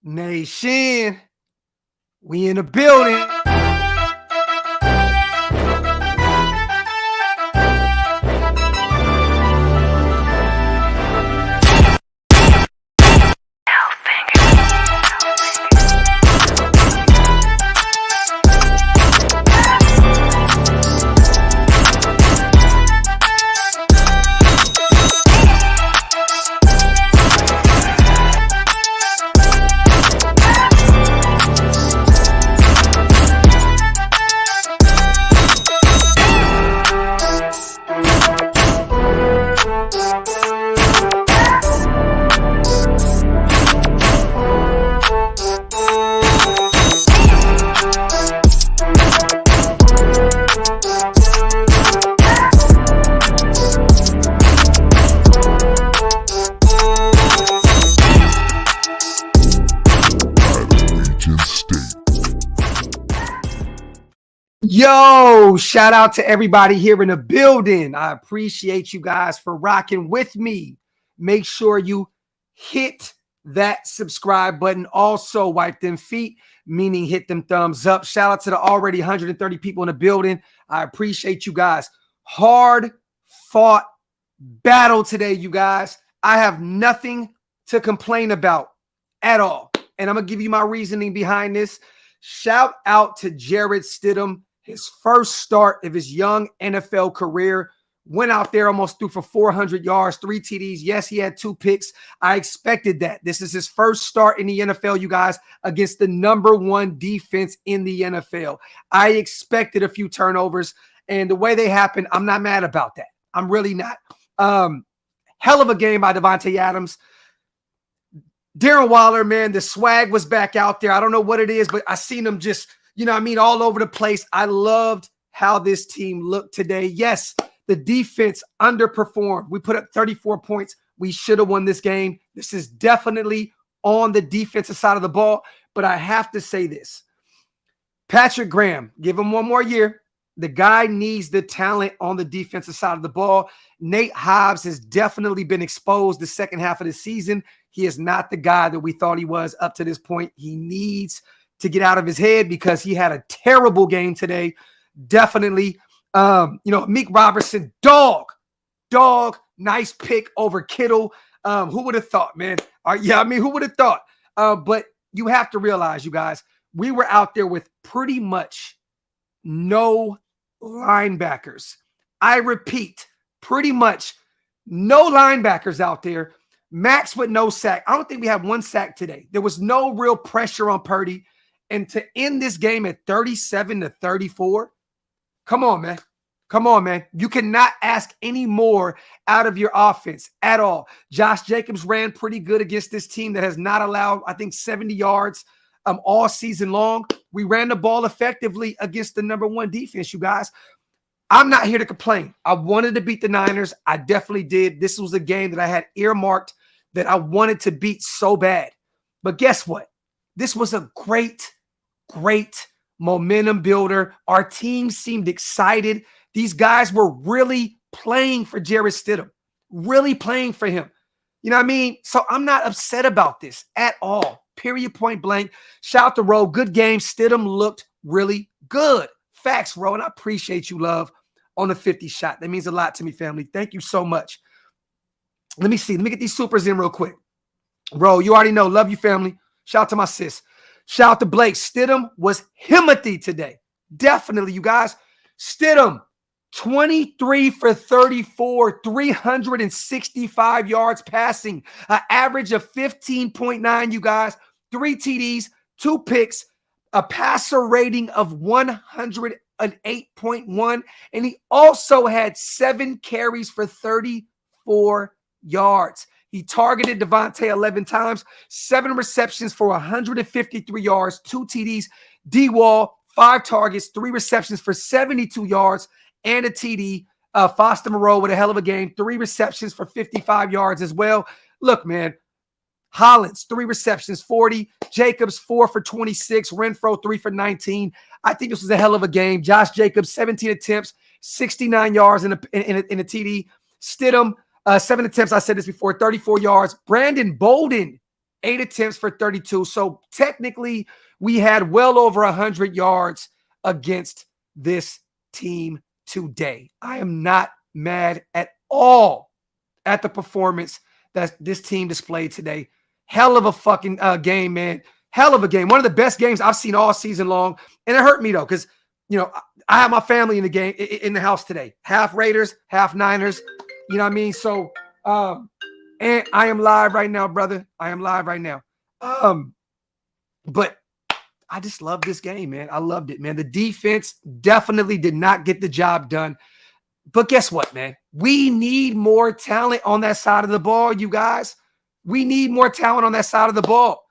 Nation, we in the building. Yo, shout out to everybody here in the building. I appreciate you guys for rocking with me. Make sure you hit that subscribe button. Also, wipe them feet, meaning hit them thumbs up. Shout out to the already 130 people in the building. I appreciate you guys. Hard fought battle today, you guys. I have nothing to complain about at all. And I'm going to give you my reasoning behind this. Shout out to Jarrett Stidham. His first start of his young NFL career, went out there, almost threw for 400 yards, 3 TDs. Yes, he had 2 picks. I expected that. This is his first start in the NFL, you guys, against the #1 defense in the NFL. I expected a few turnovers, and the way they happened, I'm not mad about that. I'm really not. Hell of a game by Davante Adams. Darren Waller, man, the swag was back out there. I don't know what it is, but I seen him just, you know what I mean, all over the place. I loved how this team looked today. Yes, the defense underperformed. We put up 34 points. We should have won this game. This is definitely on the defensive side of the ball, but I have to say this. Patrick Graham, give him 1 more year. The guy needs the talent on the defensive side of the ball. Nate Hobbs has definitely been exposed the second half of the season. He is not the guy that we thought he was up to this point. He needs to get out of his head because he had a terrible game today. Definitely. Meek Robertson, dog, nice pick over Kittle. Who would have thought, man? Who would have thought? But you have to realize, you guys, we were out there with pretty much no linebackers. I repeat, pretty much no linebackers out there. Max with no sack. I don't think we had 1 sack today. There was no real pressure on Purdy. And to end this game at 37-34, come on, man. Come on, man. You cannot ask any more out of your offense at all. Josh Jacobs ran pretty good against this team that has not allowed, I think, 70 yards all season long. We ran the ball effectively against the #1 defense, you guys. I'm not here to complain. I wanted to beat the Niners. I definitely did. This was a game that I had earmarked that I wanted to beat so bad. But guess what? This was a great momentum builder. Our team seemed excited. These guys were really playing for Jarrett Stidham, really playing for him. You know what I mean? So I'm not upset about this at all. Period, point blank. Shout out to Ro. Good game. Stidham looked really good. Facts, Ro. And I appreciate you, love, on the 50 shot. That means a lot to me, family. Thank you so much. Let me see. Let me get these supers in real quick. Ro, you already know. Love you, family. Shout out to my sis. Shout out to Blake. Stidham was himothy today. Definitely, you guys. Stidham, 23 for 34, 365 yards passing, an average of 15.9, you guys. 3 TDs, 2 picks, a passer rating of 108.1, and he also had 7 carries for 34 yards. He targeted Davante 11 times, 7 receptions for 153 yards, 2 TDs. D-Wall, 5 targets, 3 receptions for 72 yards, and a TD. Foster Moreau with a hell of a game, 3 receptions for 55 yards as well. Look, man, Hollins, 3 receptions, 40. Jacobs, 4 for 26. Renfro, 3 for 19. I think this was a hell of a game. Josh Jacobs, 17 attempts, 69 yards in a TD. Stidham, 7 attempts. I said this before, 34 yards. Brandon Bolden, 8 attempts for 32. So technically, we had well over 100 yards against this team today. I am not mad at all at the performance that this team displayed today. Hell of a fucking game, man. Hell of a game. One of the best games I've seen all season long. And it hurt me, though, because, you know, I have my family in the game, in the house today. Half Raiders, half Niners. You know what I mean? So, and I am live right now, brother. I am live right now. But I just love this game, man. I loved it, man. The defense definitely did not get the job done. But guess what, man? We need more talent on that side of the ball, you guys. We need more talent on that side of the ball.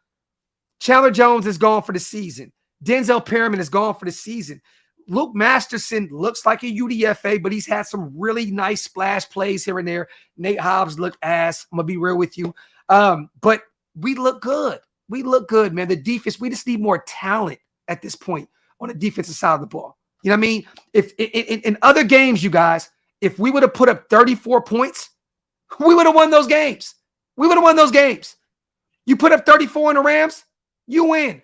Chandler Jones is gone for the season. Denzel Perryman is gone for the season. Luke Masterson looks like a UDFA, but he's had some really nice splash plays here and there. Nate Hobbs looked ass. I'm going to be real with you. But we look good. We look good, man. The defense, we just need more talent at this point on the defensive side of the ball. You know what I mean? If in other games, you guys, if we would have put up 34 points, we would have won those games. We would have won those games. You put up 34 on the Rams, you win.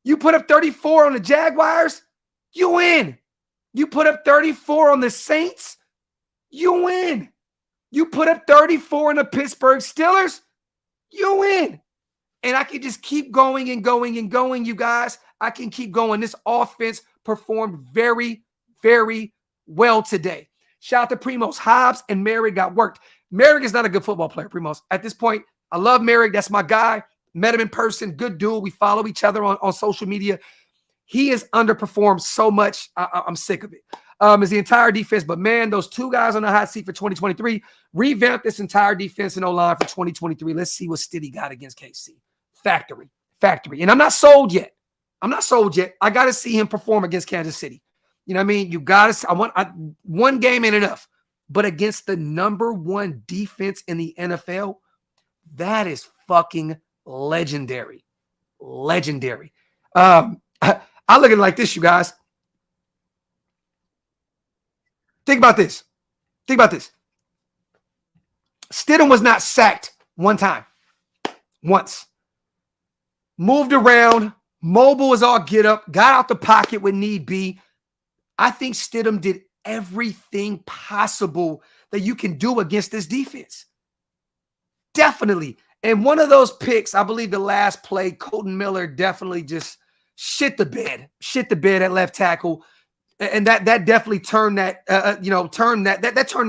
You put up 34 on the Jaguars, you win. You put up 34 on the Saints, you win. You put up 34 on the Pittsburgh Steelers, you win. And I can just keep going and going and going, you guys. I can keep going. This offense performed very, very well today. Shout out to Primos. Hobbs and Merrick got worked. Merrick is not a good football player, Primos. At this point, I love Merrick. That's my guy. Met him in person. Good dude. We follow each other on social media. He has underperformed so much. I'm sick of it. Is the entire defense. But, man, those two guys on the hot seat for 2023 revamp this entire defense and O-line for 2023. Let's see what Stiddy got against KC. Factory. And I'm not sold yet. I got to see him perform against Kansas City. You know what I mean? You got to – one game ain't enough. But against the number one defense in the NFL, that is fucking legendary. Legendary. I look at it like this, you guys. Think about this. Stidham was not sacked one time. Once. Moved around. Mobile as all get up. Got out the pocket when need be. I think Stidham did everything possible that you can do against this defense. Definitely. And one of those picks, I believe the last play, Colton Miller definitely just shit the bed at left tackle. And that definitely turned that, turned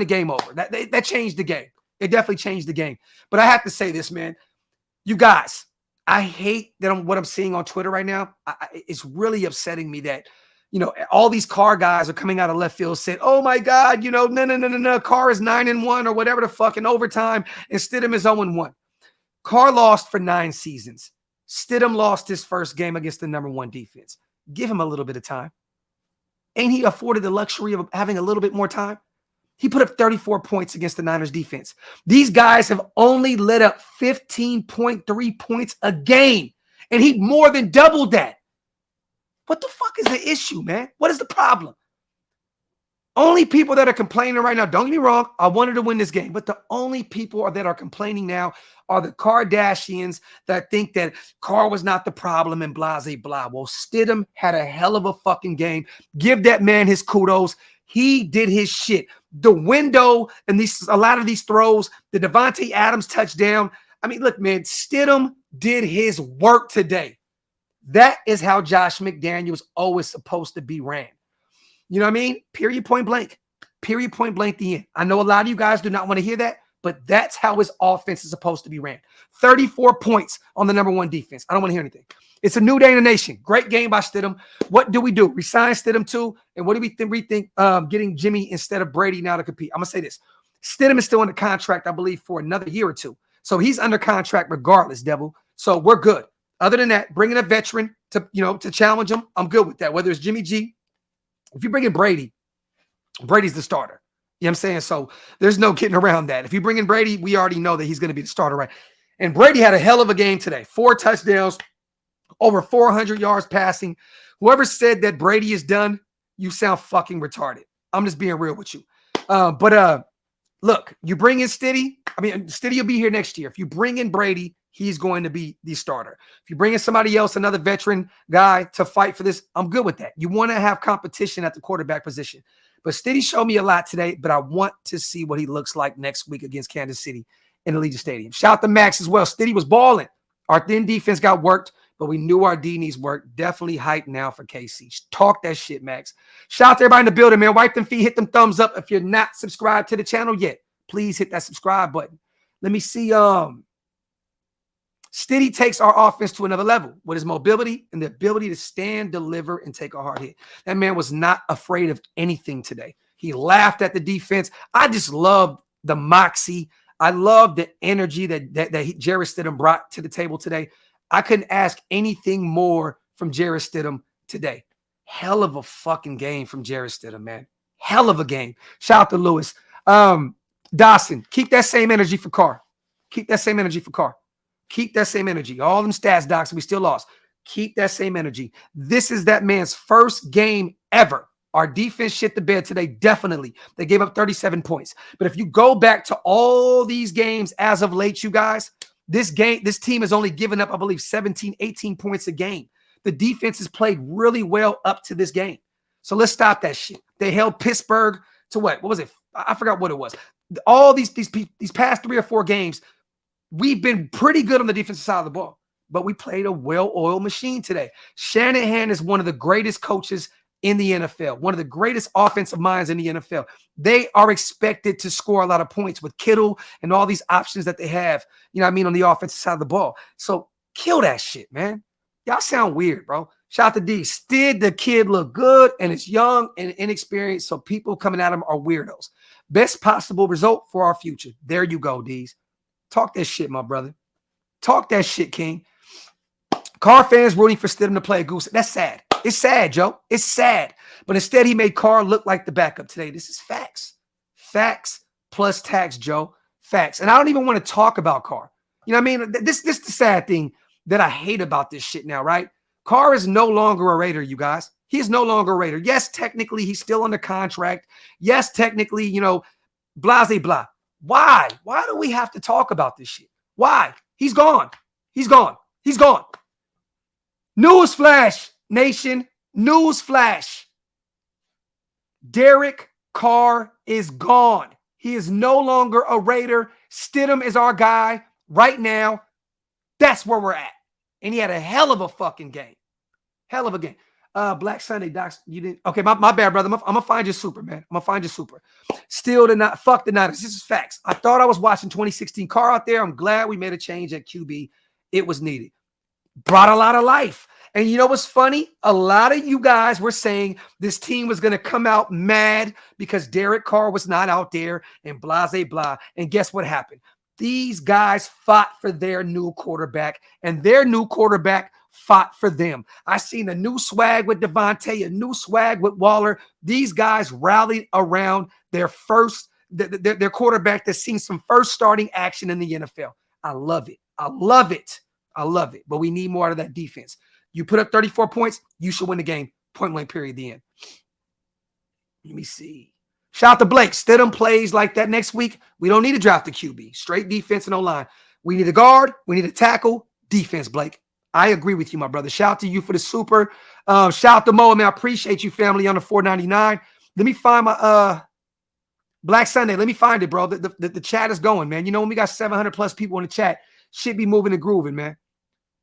the game over. That changed the game. It definitely changed the game. But I have to say this, man. You guys, I hate that what I'm seeing on Twitter right now. It's really upsetting me that, all these Carr guys are coming out of left field saying, oh, my God, no. Carr is 9-1 or whatever the fuck in overtime, and Stidham is 0-1. Carr lost for 9 seasons. Stidham lost his first game against the number one defense. Give him a little bit of time. Ain't he afforded the luxury of having a little bit more time? He put up 34 points against the Niners defense. These guys have only let up 15.3 points a game, and he more than doubled that. What the fuck is the issue, man? What is the problem? Only people that are complaining right now, don't get me wrong, I wanted to win this game, but the only people that are complaining now are the Kardashians that think that Carr was not the problem and blah, blah, blah. Well, Stidham had a hell of a fucking game. Give that man his kudos. He did his shit. The window and a lot of these throws, the Devontae Adams touchdown. I mean, look, man, Stidham did his work today. That is how Josh McDaniels always supposed to be ran. You know what I mean? Period, point blank. Period, point blank, the end. I know a lot of you guys do not want to hear that, but that's how his offense is supposed to be ran. 34 points on the number one defense. I don't want to hear anything. It's a new day in the nation. Great game by Stidham. What do we do? Resign Stidham too? And what do we rethink getting Jimmy instead of Brady now to compete? I'm going to say this. Stidham is still under contract, I believe, for another year or two. So he's under contract regardless, Devil. So we're good. Other than that, bringing a veteran to challenge him, I'm good with that. Whether it's Jimmy G, if you bring in Brady, Brady's the starter. You know what I'm saying? So there's no getting around that. If you bring in Brady, we already know that he's going to be the starter, right? And Brady had a hell of a game today. 4 touchdowns, over 400 yards passing. Whoever said that Brady is done, you sound fucking retarded. I'm just being real with you. But look, you bring in Stiddy. I mean, Stiddy will be here next year. If you bring in Brady, he's going to be the starter. If you bring in somebody else, another veteran guy to fight for this, I'm good with that. You want to have competition at the quarterback position. But Stiddy showed me a lot today, but I want to see what he looks like next week against Kansas City in Allegiant Stadium. Shout out to Max as well. Stiddy was balling. Our thin defense got worked, but we knew our D needs work. Definitely hyped now for KC. Talk that shit, Max. Shout out to everybody in the building, man. Wipe them feet, hit them thumbs up. If you're not subscribed to the channel yet, please hit that subscribe button. Let me see. Stiddy takes our offense to another level with his mobility and the ability to stand, deliver, and take a hard hit. That man was not afraid of anything today. He laughed at the defense. I just love the moxie. I love the energy that Jarrett Stidham brought to the table today. I couldn't ask anything more from Jarrett Stidham today. Hell of a fucking game from Jarrett Stidham, man. Hell of a game. Shout out to Lewis. Dawson, keep that same energy for Carr. Keep that same energy for Carr. Keep that same energy. All them stats, Docs, we still lost. Keep that same energy. This is that man's first game ever. Our defense shit the bed today, definitely. They gave up 37 points. But if you go back to all these games as of late, you guys, this team has only given up, I believe, 17, 18 points a game. The defense has played really well up to this game. So let's stop that shit. They held Pittsburgh to what? What was it? I forgot what it was. All these past 3 or 4 games, we've been pretty good on the defensive side of the ball, but we played a well-oiled machine today. Shanahan is one of the greatest coaches in the NFL, one of the greatest offensive minds in the NFL. They are expected to score a lot of points with Kittle and all these options that they have, you know what I mean, on the offensive side of the ball. So kill that shit, man. Y'all sound weird, bro. Shout out to D. Stid, the kid, look good, and it's young and inexperienced, so people coming at him are weirdos. Best possible result for our future. There you go, D's. Talk that shit, my brother. Talk that shit, King. Carr fans rooting for Stidham to play a goose. That's sad. It's sad, Joe. It's sad. But instead, he made Carr look like the backup today. This is facts. Facts plus tax, Joe. Facts. And I don't even want to talk about Carr. You know what I mean? This is the sad thing that I hate about this shit now, right? Carr is no longer a Raider, you guys. He is no longer a Raider. Yes, technically, he's still under contract. Yes, technically, you know, blah, blah, blah. Why? Why do we have to talk about this shit? Why? He's gone. He's gone. He's gone. Newsflash, nation. Newsflash. Derek Carr is gone. He is no longer a Raider. Stidham is our guy right now. That's where we're at. And he had a hell of a fucking game. Hell of a game. Black Sunday, Docs, you didn't. Okay, my bad, brother. I'm gonna find you super, man. I'm gonna find you super. Still did not. Fuck the Niners. This is facts. I thought I was watching 2016 Carr out there. I'm glad we made a change at QB. It was needed. Brought a lot of life. And you know what's funny? A lot of you guys were saying this team was gonna come out mad because Derek Carr was not out there and blah, blah, blah. And guess what happened? These guys fought for their new quarterback, and their new quarterback fought for them. I seen a new swag with Devontae, a new swag with Waller. These guys rallied around their their quarterback that's seen some first starting action in the NFL. I love it. I love it. I love it. But we need more out of that defense. You put up 34 points, you should win the game. Point blank, period, the end. Let me see. Shout out to Blake. Stidham plays like that next week. We don't need to draft the QB. Straight defense and O-line. We need a guard. We need a tackle. Defense, Blake. I agree with you, my brother. Shout out to you for the super. Shout out to Mo, man. I appreciate you, family, on the $4.99. Let me find my Black Sunday. Let me find it, bro. The chat is going, man. You know, when we got 700 plus people in the chat, shit be moving and grooving, man.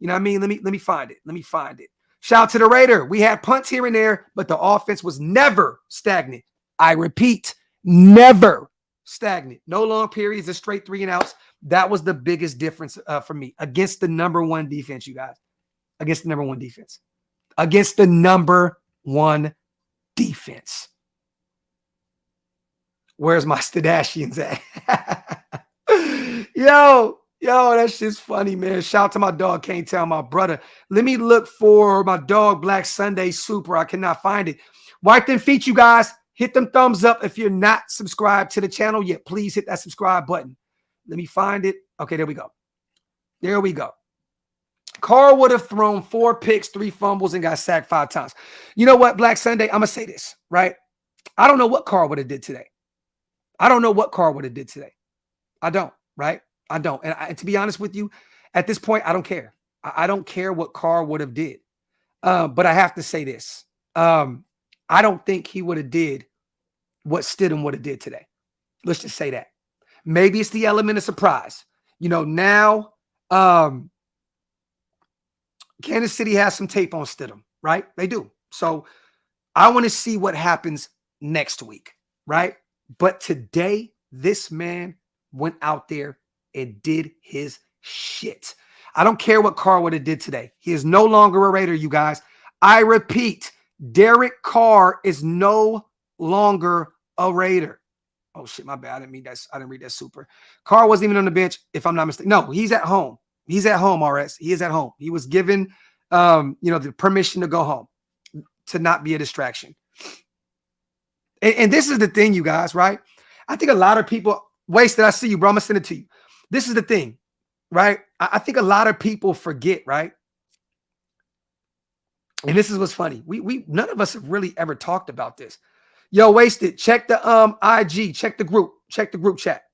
You know what I mean? Let me find it. Let me find it. Shout out to the Raider. We had punts here and there, but the offense was never stagnant. I repeat, never stagnant. No long periods of straight 3 and outs. That was the biggest difference for me against the #1 defense, you guys. Against the #1 defense. Against the #1 defense. Where's my Stidashians at? Yo, that's just funny, man. Shout out to my dog, Can't Tell, my brother. Let me look for my dog, Black Sunday Super. I cannot find it. Wipe them feet, you guys. Hit them thumbs up if you're not subscribed to the channel yet. Please hit that subscribe button. Let me find it. Okay, there we go. There we go. Carr would have thrown 4 picks, 3 fumbles, and got sacked 5 times. You know what, Black Sunday? I'm going to say this, right? I don't know what Carr would have did today. I don't know what Carr would have did today. I don't, right? I don't. And to be honest with you, At this point, I don't care. I don't care what Carr would have did. But I have to say this. I don't think he would have did what Stidham would have did today. Let's just say that. Maybe it's the element of surprise. You know, now Kansas City has some tape on Stidham, right? They do. So I want to see what happens next week, right? But today, this man went out there and did his shit. I don't care what Carr would have did today. He is no longer a Raider, you guys. I repeat, Derek Carr is no longer a Raider. Oh shit, my bad. I didn't read that super. Carr wasn't even on the bench, if I'm not mistaken. No, he's at home. He's at home, RS. He is at home. He was given the permission to go home, to not be a distraction. And this is the thing, you guys, right? I think a lot of people, Wasted, I see you, bro. I'm gonna send it to you. This is the thing, right? I think a lot of people forget, right? And this is what's funny. We none of us have really ever talked about this. Yo, Wasted, check the IG, check the group chat.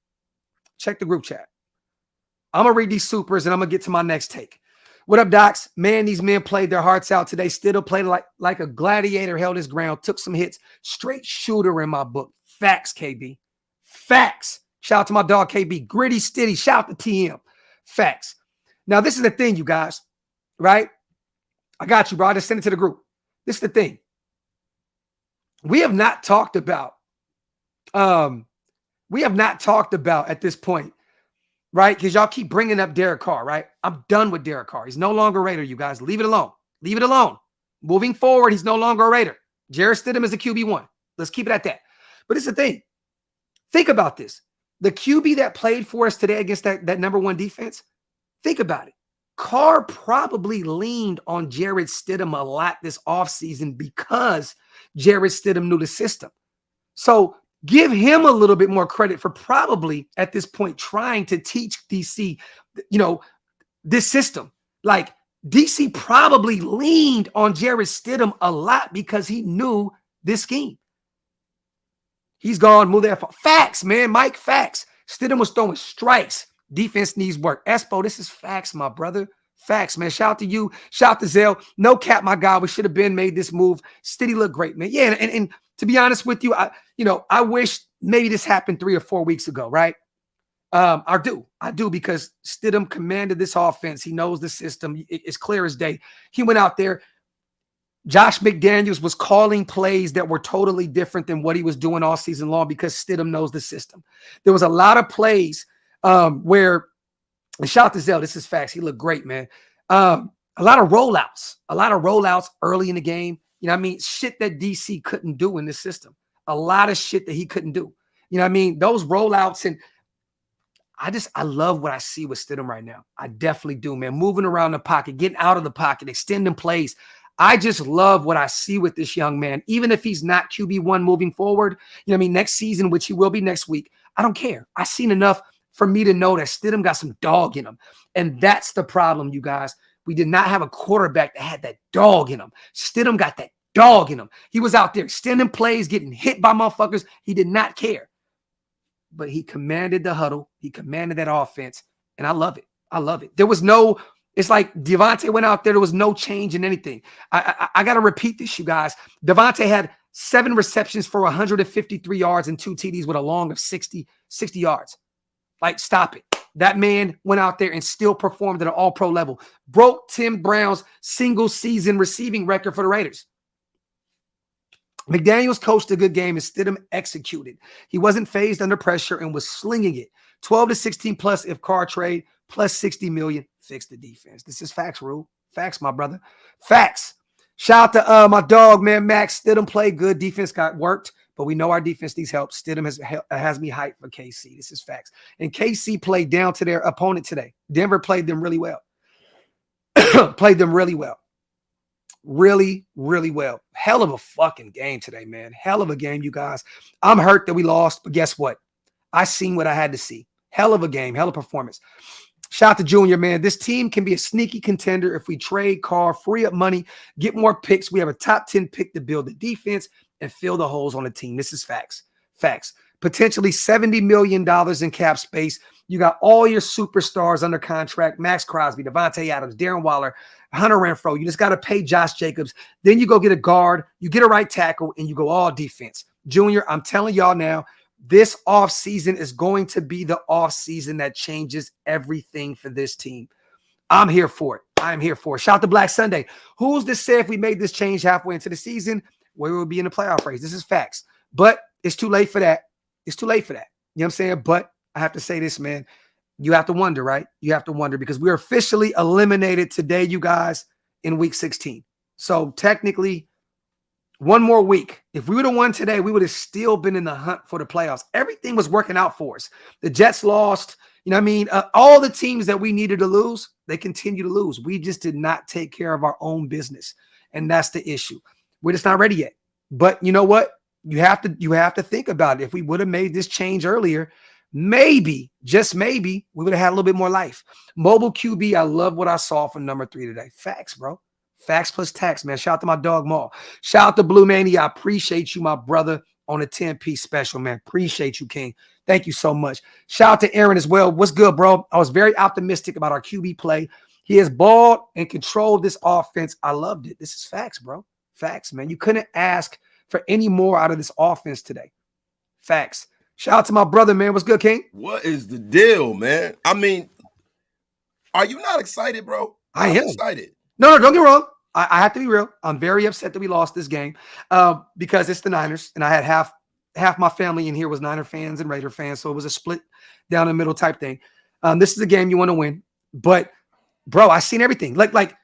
Check the group chat. I'm gonna read these supers and I'm gonna get to my next take. What up, Docs? Man, these men played their hearts out today. Stidham played like a gladiator, held his ground, took some hits. Straight shooter in my book. Facts, KB. Facts. Shout out to my dog, KB. Gritty Stiddy. Shout out to TM. Facts. Now, this is the thing, you guys, right? I got you, bro. I just sent it to the group. This is the thing. We have not talked about at this point, right? Because y'all keep bringing up Derek Carr, right? I'm done with Derek Carr. He's no longer a Raider, you guys. Leave it alone. Leave it alone. Moving forward, he's no longer a Raider. Jarrett Stidham is a QB1. Let's keep it at that. But it's the thing. Think about this. The QB that played for us today against that number one defense, think about it. Carr probably leaned on Jarrett Stidham a lot this offseason because Jarrett Stidham knew the system. So give him a little bit more credit for probably at this point trying to teach DC, this system. Like DC probably leaned on Jarrett Stidham a lot because he knew this scheme. He's gone, move that. Facts, man, Mike, facts. Stidham was throwing strikes. Defense needs work. Espo, this is facts, my brother. Facts, man. Shout out to you. Shout out to Zell. No cap, my guy. We should have been made this move. Stiddy looked great, man. Yeah, and to be honest with you, I wish maybe this happened 3 or 4 weeks ago, right? I do because Stidham commanded this offense. He knows the system. It's clear as day. He went out there. Josh McDaniels was calling plays that were totally different than what he was doing all season long because Stidham knows the system. There was a lot of plays where, and shout out to Zell, this is facts. He looked great, man. A lot of rollouts early in the game. You know what I mean? Shit that DC couldn't do in this system. A lot of shit that he couldn't do. You know what I mean? Those rollouts, and I love what I see with Stidham right now. I definitely do, man. Moving around the pocket, getting out of the pocket, extending plays. I just love what I see with this young man. Even if he's not QB1 moving forward, you know what I mean, next season, which he will be next week, I don't care. I've seen enough for me to know that Stidham got some dog in him. And that's the problem, you guys. We did not have a quarterback that had that dog in him. Stidham got that dog in him. He was out there extending plays, getting hit by motherfuckers. He did not care. But he commanded the huddle. He commanded that offense. And I love it. I love it. There was no... It's like Devontae went out there. There was no change in anything. I got to repeat this, you guys. Devontae had 7 receptions for 153 yards and 2 TDs with a long of 60 yards. Like, stop it. That man went out there and still performed at an all-pro level. Broke Tim Brown's single-season receiving record for the Raiders. McDaniels coached a good game and Stidham executed. He wasn't phased under pressure and was slinging it. 12 to 16 plus if Carr trade, plus 60 million. Fix the defense. This is facts, Rule. Facts, my brother. Facts. Shout out to my dog, man, Max. Stidham played good. Defense got worked, but we know our defense needs help. Stidham has me hyped for KC. This is facts. And KC played down to their opponent today. Denver played them really well. Played them really well. Really, really well. Hell of a fucking game today, man. Hell of a game, you guys. I'm hurt that we lost, but guess what? I seen what I had to see. Hell of a game. Hell of a performance. Shout out to Junior, man. This team can be a sneaky contender if we trade Carr, free up money, get more picks. We have a top 10 pick to build the defense and fill the holes on the team. This is facts. Facts. Potentially $70 million in cap space. You got all your superstars under contract: Max Crosby, Devontae Adams, Darren Waller, Hunter Renfrow. You just got to pay Josh Jacobs. Then you go get a guard, you get a right tackle, and you go all defense. Junior, I'm telling y'all now, this offseason is going to be the offseason that changes everything for this team. I'm here for it. I'm here for it. Shout out to Black Sunday. Who's to say if we made this change halfway into the season, we would be in the playoff race? This is facts. But it's too late for that. It's too late for that. You know what I'm saying? But I have to say this, man. You have to wonder, right? You have to wonder because we're officially eliminated today, you guys, in week 16. So technically, one more week. If we would have won today, we would have still been in the hunt for the playoffs. Everything was working out for us. The Jets lost. You know what I mean? All the teams that we needed to lose, they continue to lose. We just did not take care of our own business. And that's the issue. We're just not ready yet. But you know what? You have to think about it. If we would have made this change earlier, maybe, just maybe, we would have had a little bit more life. Mobile QB, I love what I saw from number 3 today. Facts, bro. Facts plus tax, man. Shout out to my dog, Maul. Shout out to Blue Mania. I appreciate you, my brother, on a 10-piece special, man. Appreciate you, King. Thank you so much. Shout out to Aaron as well. What's good, bro? I was very optimistic about our QB play. He has balled and controlled this offense. I loved it. This is facts, bro. Facts, man. You couldn't ask for any more out of this offense today. Facts. Shout out to my brother, man. What's good, King? What is the deal, man? I mean, are you not excited, bro? I am excited. No, don't get me wrong. I have to be real. I'm very upset that we lost this game because it's the Niners, and I had half my family in here was Niner fans and Raider fans, so it was a split down the middle type thing. This is a game you want to win, but bro, I seen everything. Like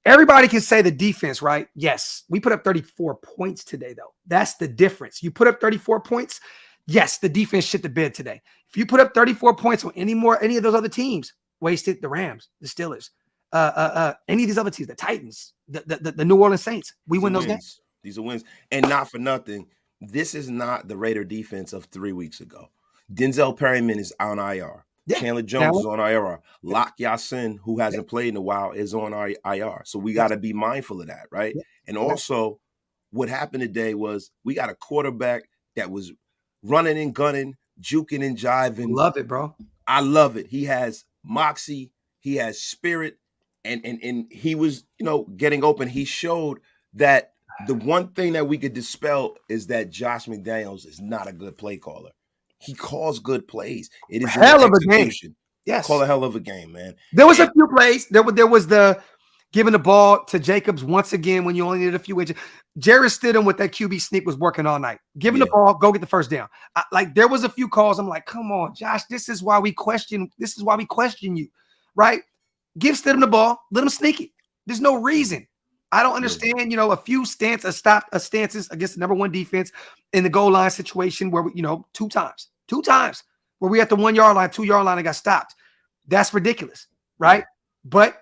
everybody can say the defense, right? Yes, we put up 34 points today, though. That's the difference. You put up 34 points. Yes, the defense shit the bed today. If you put up 34 points on any of those other teams, wasted the Rams, the Steelers, any of these other teams, the Titans, the New Orleans Saints, we win those games. These are wins. And not for nothing, this is not the Raider defense of 3 weeks ago. Denzel Perryman is on IR. Yeah. Chandler Jones is on IR. Lock Yasin, who hasn't played in a while, is on IR. So we got to be mindful of that, right? Yeah. And also, what happened today was we got a quarterback that was running and gunning, juking and jiving. Love it, bro. I love it. He has moxie. He has spirit. And he was, getting open. He showed that the one thing that we could dispel is that Josh McDaniels is not a good play caller. He calls good plays. It is a hell of a game. Yes. Call a hell of a game, man. There was a few plays. There was the giving the ball to Jacobs once again when you only needed a few inches. Jared Stidham with that QB sneak was working all night. Giving the ball, go get the first down. There was a few calls. I'm like, come on, Josh. This is why we question you, right? Give Stidham the ball. Let him sneak it. There's no reason. I don't understand, a few stances against the number 1 defense in the goal line situation where, two times where we at the 1 yard line, 2 yard line and got stopped. That's ridiculous, right? But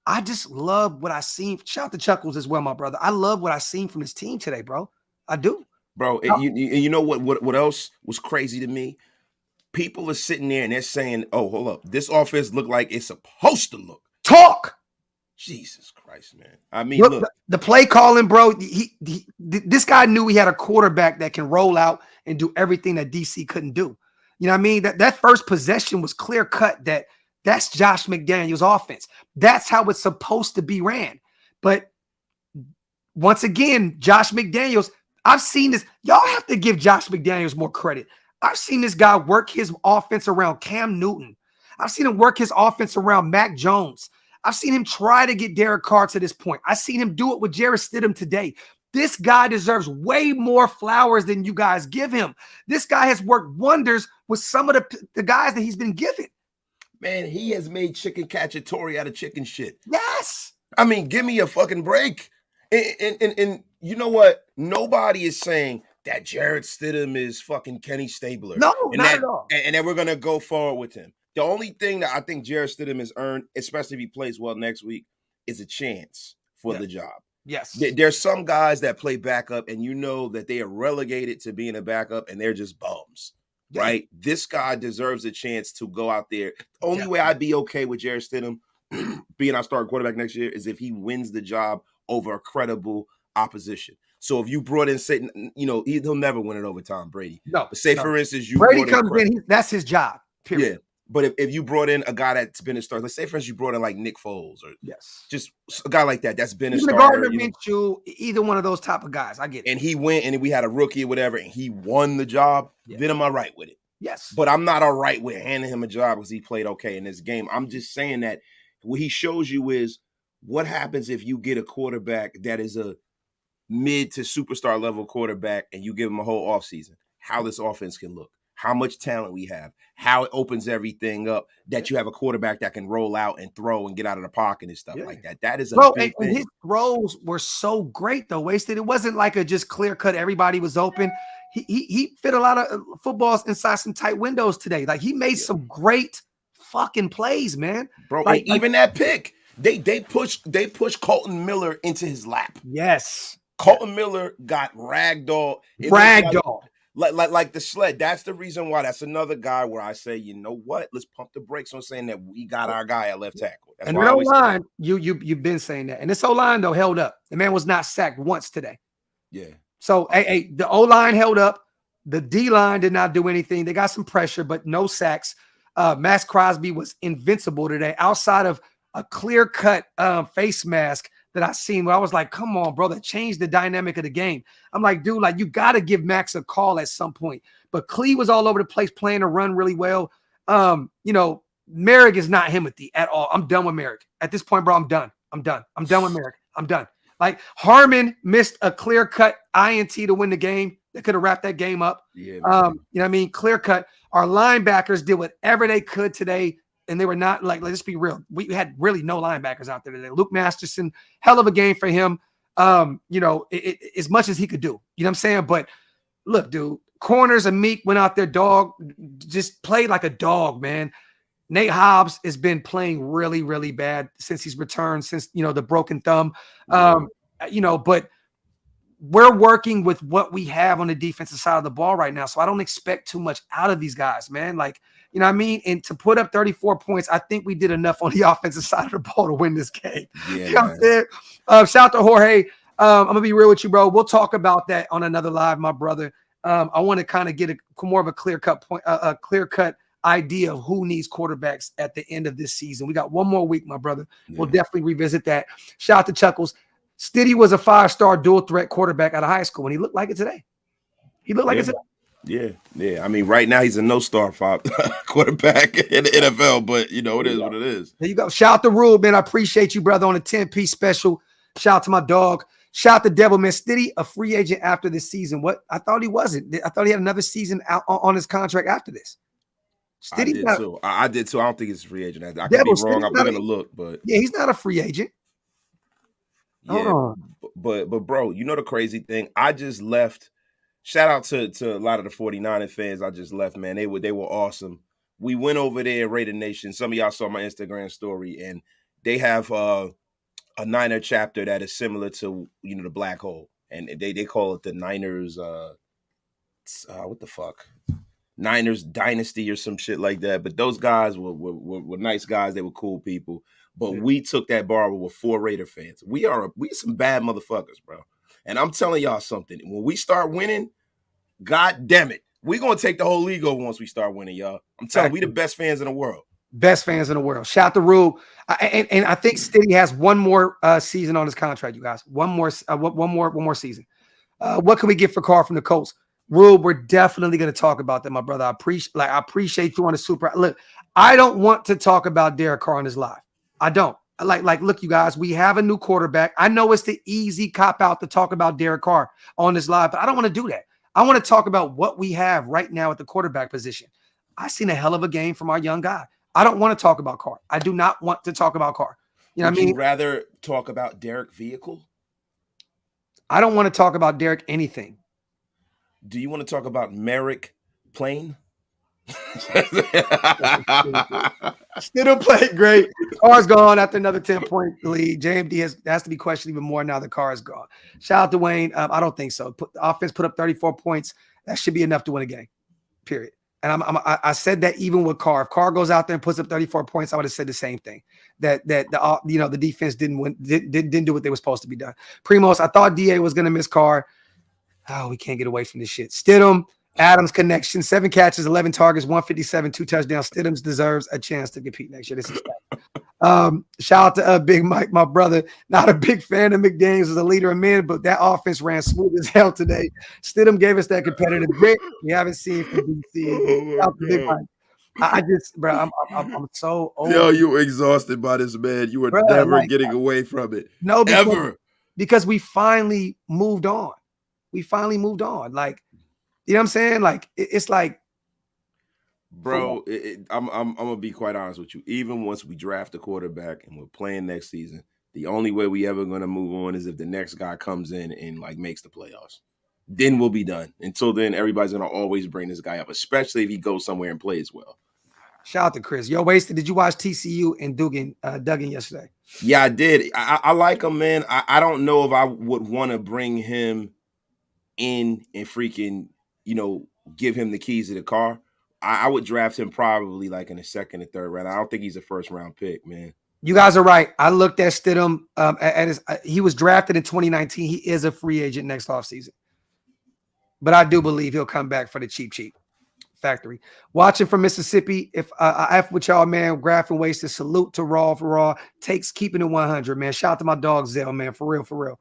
I just love what I seen. Shout out to Chuckles as well, my brother. I love what I seen from this team today, bro. I do. Bro, you know what else was crazy to me? People are sitting there and they're saying, oh, hold up. This offense look like it's supposed to look. Talk. Jesus Christ, man. I mean, look. The play calling, bro, this guy knew he had a quarterback that can roll out and do everything that DC couldn't do. You know what I mean? That first possession was clear cut that's Josh McDaniels' offense. That's how it's supposed to be ran. But once again, Josh McDaniels, I've seen this. Y'all have to give Josh McDaniels more credit. I've seen this guy work his offense around Cam Newton. I've seen him work his offense around Mac Jones. I've seen him try to get Derek Carr to this point. I've seen him do it with Jarrett Stidham today. This guy deserves way more flowers than you guys give him. This guy has worked wonders with some of the guys that he's been given. Man, he has made chicken cacciatore out of chicken shit. Yes. I mean, give me a fucking break. And you know what? Nobody is saying that Jarrett Stidham is fucking Kenny Stabler. No, not at all. And that we're going to go forward with him. The only thing that I think Jarrett Stidham has earned, especially if he plays well next week, is a chance for the job. Yes. There's some guys that play backup and you know that they are relegated to being a backup and they're just bums, right? This guy deserves a chance to go out there. The only way I'd be okay with Jarrett Stidham being our starting quarterback next year is if he wins the job over a credible opposition. So if you brought in Satan, he'll never win it over Tom Brady. No. But say, for instance, Brady comes in, that's his job. Period. Yeah. But if you brought in a guy that's been a starter, let's say, for instance, you brought in like Nick Foles or just a guy like that that's been a Even starter. Gardner Minshew, either one of those type of guys. I get it. And he went and we had a rookie or whatever, and he won the job. Then am I right with it? Yes. But I'm not all right with handing him a job because he played okay in this game. I'm just saying that what he shows you is what happens if you get a quarterback that is a mid to superstar level quarterback and you give him a whole offseason, how this offense can look, how much talent we have, how it opens everything up, that you have a quarterback that can roll out and throw and get out of the pocket and stuff like that. That is a big thing. His throws were so great, though, Wasted. It wasn't like a just clear cut, everybody was open. He fit a lot of footballs inside some tight windows today. Like, he made some great fucking plays, man. Bro, and even that pick, they pushed Colton Miller into his lap. Yes. Colton Miller got ragdoll. Like the sled. That's the reason why. That's another guy where I say, you know what? Let's pump the brakes on saying that we got our guy at left tackle. That's and the O-line, you've been saying that. And this O-line, though, held up. The man was not sacked once today. Yeah. So, the O-line held up. The D-line did not do anything. They got some pressure, but no sacks. Max Crosby was invincible today outside of a clear-cut face mask that I seen where I was like, come on, bro, that changed the dynamic of the game. I'm like, dude, like, you got to give Max a call at some point. But Clee was all over the place playing a run really well. Merrick is not Himothy at all. I'm done with Merrick. At this point, bro, I'm done. I'm done with Merrick. I'm done. Like, Harmon missed a clear-cut INT to win the game. They could have wrapped that game up. Yeah, you know what I mean? Clear-cut. Our linebackers did whatever they could today. And they were not like, let's be real. We had really no linebackers out there today. Luke Masterson, hell of a game for him. As much as he could do, you know what I'm saying? But look, dude, corners and Meek went out there, just played like a dog, man. Nate Hobbs has been playing really, really bad since he's returned, since, the broken thumb. But we're working with what we have on the defensive side of the ball right now. So I don't expect too much out of these guys, man. Like, you know what I mean? And to put up 34 points, I think we did enough on the offensive side of the ball to win this game. Yeah, you know what I'm saying? Shout out to Jorge. I'm going to be real with you, bro. We'll talk about that on another live, my brother. I want to kind of get more of a clear-cut point, a clear-cut idea of who needs quarterbacks at the end of this season. We got one more week, my brother. Yeah. We'll definitely revisit that. Shout out to Chuckles. Stiddy was a 5-star dual-threat quarterback out of high school, and he looked like it today. He looked like it today. Yeah. I mean, right now he's a no-star quarterback in the NFL, but it is what it is. There you go. Shout out to Rule, man. I appreciate you, brother, on a 10-piece special. Shout out to my dog. Shout out to Devil, man. Stiddy, a free agent after this season. What? I thought he wasn't. I thought he had another season out on his contract after this. Stiddy I did too. I don't think it's a free agent. I could be wrong. I'm going to look, but yeah, he's not a free agent. Yeah, but bro, the crazy thing? I just left. Shout out to a lot of the 49ers fans. I just left, man. They were awesome. We went over there, Raider Nation. Some of y'all saw my Instagram story, and they have a Niner chapter that is similar to the Black Hole, and they call it the Niners. What the fuck? Niners Dynasty or some shit like that. But those guys were nice guys. They were cool people. But we took that bar with 4 Raider fans. We some bad motherfuckers, bro. And I'm telling y'all something. When we start winning, God damn it, we're going to take the whole league over once we start winning, y'all. I'm telling you, we the best fans in the world. Best fans in the world. Shout out to Rube. And I think Stiddy has one more season on his contract, you guys. One more season. What can we get for Carr from the Colts? Rube, we're definitely going to talk about that, my brother. I appreciate you on the super. Look, I don't want to talk about Derek Carr on his live. I don't. Look, you guys, we have a new quarterback. I know it's the easy cop-out to talk about Derek Carr on this live, but I don't want to do that. I want to talk about what we have right now at the quarterback position. I seen a hell of a game from our young guy. I don't want to talk about Carr. I do not want to talk about Carr. You know what I mean? Would you rather talk about Derek Vehicle? I don't want to talk about Derek anything. Do you want to talk about Merrick Plain? Still played great. Carr's gone after another 10-point lead. JMD has to be questioned even more now that Carr is gone. Shout out to Wayne. I don't think so. The offense put up 34 points. That should be enough to win a game. Period. And I said that even with Carr. If Carr goes out there and puts up 34 points, I would have said the same thing. That the defense didn't do what they were supposed to be done. Primos, I thought DA was going to miss Carr. Oh, we can't get away from this shit. Stidham, Adams connection, 7 catches, 11 targets, 157, 2 touchdowns. Stidham deserves a chance to compete next year. This is shout out to Big Mike, my brother. Not a big fan of McDaniels as a leader of men, but that offense ran smooth as hell today. Stidham gave us that competitive grit we haven't seen from DC. Shout out to Big Mike. I just, bro, I'm so old. Yo, you were exhausted by this, man. You were never getting away from it. No, because we finally moved on. We finally moved on. Like, you know what I'm saying? Like, it's like, bro, I'm gonna be quite honest with you. Even once we draft a quarterback and we're playing next season, the only way we ever gonna move on is if the next guy comes in and like makes the playoffs. Then we'll be done. Until then, everybody's gonna always bring this guy up, especially if he goes somewhere and plays well. Shout out to Chris. Yo, Wasted, did you watch TCU and Duggan yesterday? Yeah, I did. I like him, man. I don't know if I would want to bring him in and freaking, give him the keys to the car. I would draft him probably like in the second or third round. I don't think he's a first round pick, man. You guys are right. I looked at Stidham. He was drafted in 2019. He is a free agent next offseason. But I do believe he'll come back for the cheap factory. Watching from Mississippi. If I F with y'all, man, Graphk and Wasted. Salute to Raw. Takes keeping it 100, man. Shout out to my dog Zell, man. For real.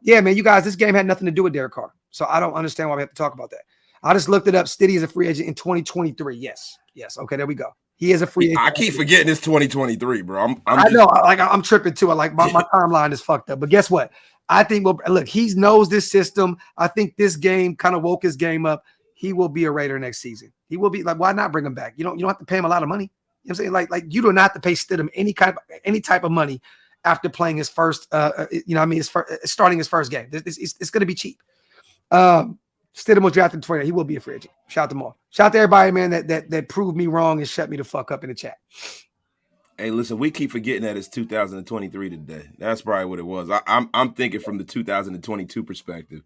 Yeah, man, you guys, this game had nothing to do with Derek Carr. So I don't understand why we have to talk about that. I just looked it up. Stiddy is a free agent in 2023. Yes. Okay, there we go. He is a free agent. I keep forgetting it's 2023, bro. I'm tripping too. My timeline is fucked up. But guess what? I think look, he knows this system. I think this game kind of woke his game up. He will be a Raider next season. He will be like, why not bring him back? You don't have to pay him a lot of money. You know what I'm saying? Like you do not have to pay Stidham any type of money after playing his first starting his first game. It's going to be cheap. Stidham was drafted in 20. He will be a free agent. Shout out to them all. Shout out to everybody, man, that proved me wrong and shut me the fuck up in the chat. Hey, listen, we keep forgetting that it's 2023 today. That's probably what it was. I'm thinking from the 2022 perspective.